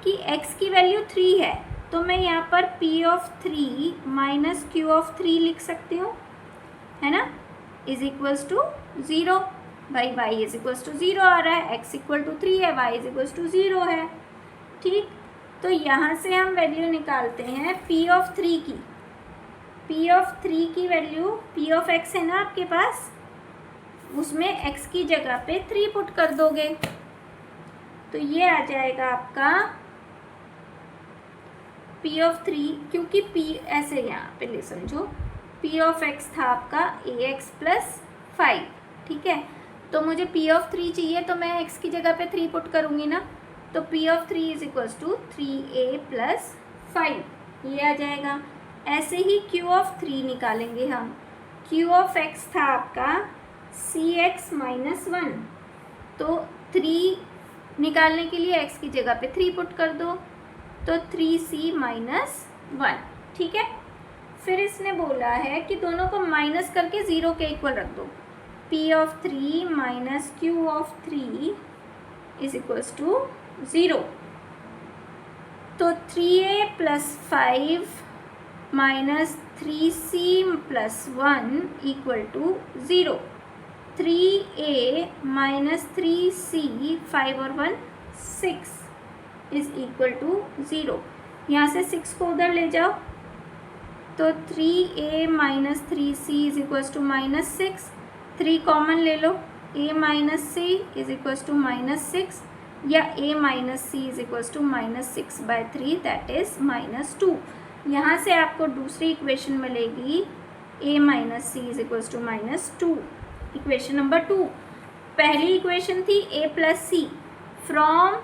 कि x की वैल्यू 3 है, तो मैं यहाँ पर P of 3 minus Q of 3 लिख सकती हूँ, है ना, इज इक्वल्स टू 0। भाई y इज इक्वल्स टू 0 आ रहा है, x इक्वल टू 3 है, y इज इक्वल्स टू 0 है। ठीक, तो यहाँ से हम वैल्यू निकालते हैं पी ऑफ 3 की। पी ऑफ 3 की वैल्यू पी ऑफ एक्स है ना आपके पास, उसमें एक्स की जगह पे 3 पुट कर दोगे तो ये आ जाएगा आपका पी ऑफ 3, क्योंकि पी ऐसे यहाँ पे ले समझो, पी ऑफ एक्स था आपका ए एक्स प्लस 5, ठीक है। तो मुझे पी ऑफ 3 चाहिए तो मैं एक्स की जगह पे 3 पुट करूँगी ना, तो P of 3 is equals to 3a plus 5, ये आ जाएगा। ऐसे ही क्यू ऑफ 3 निकालेंगे हम। क्यू ऑफ एक्स था आपका सी एक्स माइनस 1, तो 3 निकालने के लिए एक्स की जगह पे 3 पुट कर दो तो 3c माइनस 1, ठीक है। फिर इसने बोला है कि दोनों को माइनस करके 0 के इक्वल रख दो। P of 3 minus Q of 3 is equals to 0। तो 3a plus 5 minus 3c plus 1 equal to 0। 3a minus 3c 5 और 1 6 इज इक्वल टू 0। यहाँ से 6 को उधर ले जाओ तो 3a minus 3c is equals to minus 6, 3 common ले लो, a minus c is equals to minus 6, या a minus C is equals to minus 6/3 that is minus 2। यहाँ से आपको दूसरी इक्वेशन मिलेगी a minus C is equals to minus 2, equation number 2। पहली equation थी a plus C from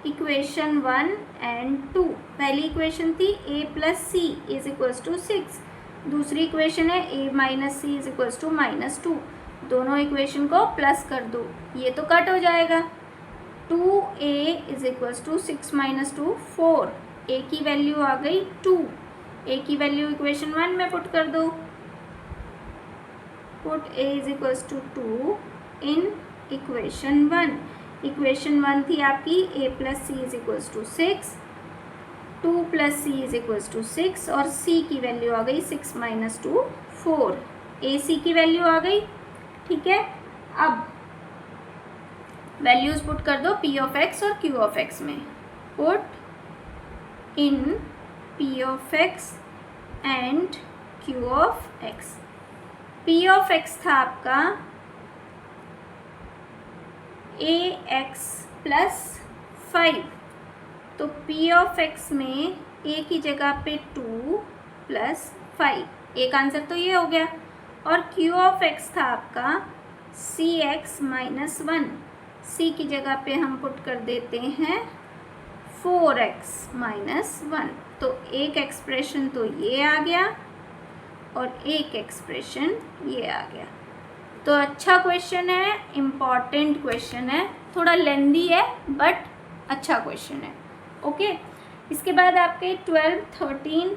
equation 1 and 2। पहली equation थी a plus C is equals to 6, दूसरी इक्वेशन है a minus C is equals to minus 2। दोनों equation को plus कर दो, ये तो कट हो जाएगा। 2a is equals to 6 minus 2 4, a की वैल्यू आ गई 2, a की वैल्यू इक्वेशन 1 में पुट कर दो। Put a is equals to 2 in equation 1। Equation 1 थी आपकी a plus C is equals to 6, 2 plus C is equals to 6 और c की वैल्यू आ गई 6 माइनस 2 4, a c की वैल्यू आ गई, ठीक है। अब वैल्यूज पुट कर दो पी ऑफ एक्स और क्यू ऑफ एक्स में। Put in P of X and Q of x. P of x था आपका ए एक्स प्लस 5, तो पी ऑफ एक्स में a की जगह पे 2 प्लस 5, एक आंसर तो ये हो गया। और क्यू ऑफ एक्स था आपका सी एक्स माइनस 1, सी की जगह पे हम पुट कर देते हैं 4x माइनस 1, तो एक एक्सप्रेशन तो ये आ गया और एक एक्सप्रेशन ये आ गया। तो अच्छा क्वेश्चन है, इम्पॉर्टेंट क्वेश्चन है, थोड़ा लेंदी है बट अच्छा क्वेश्चन है। ओके, इसके बाद आपके 12, 13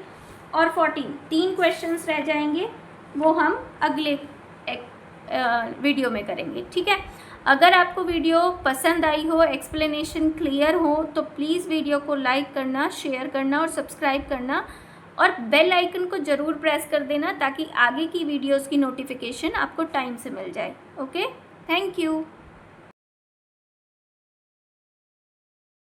और 14 3 क्वेश्चंस रह जाएंगे, वो हम अगले वीडियो में करेंगे, ठीक है। अगर आपको वीडियो पसंद आई हो, एक्सप्लेनेशन क्लियर हो, तो प्लीज़ वीडियो को लाइक करना, शेयर करना और सब्सक्राइब करना और बेल आइकन को ज़रूर प्रेस कर देना ताकि आगे की वीडियोस की नोटिफिकेशन आपको टाइम से मिल जाए। Okay, thank you.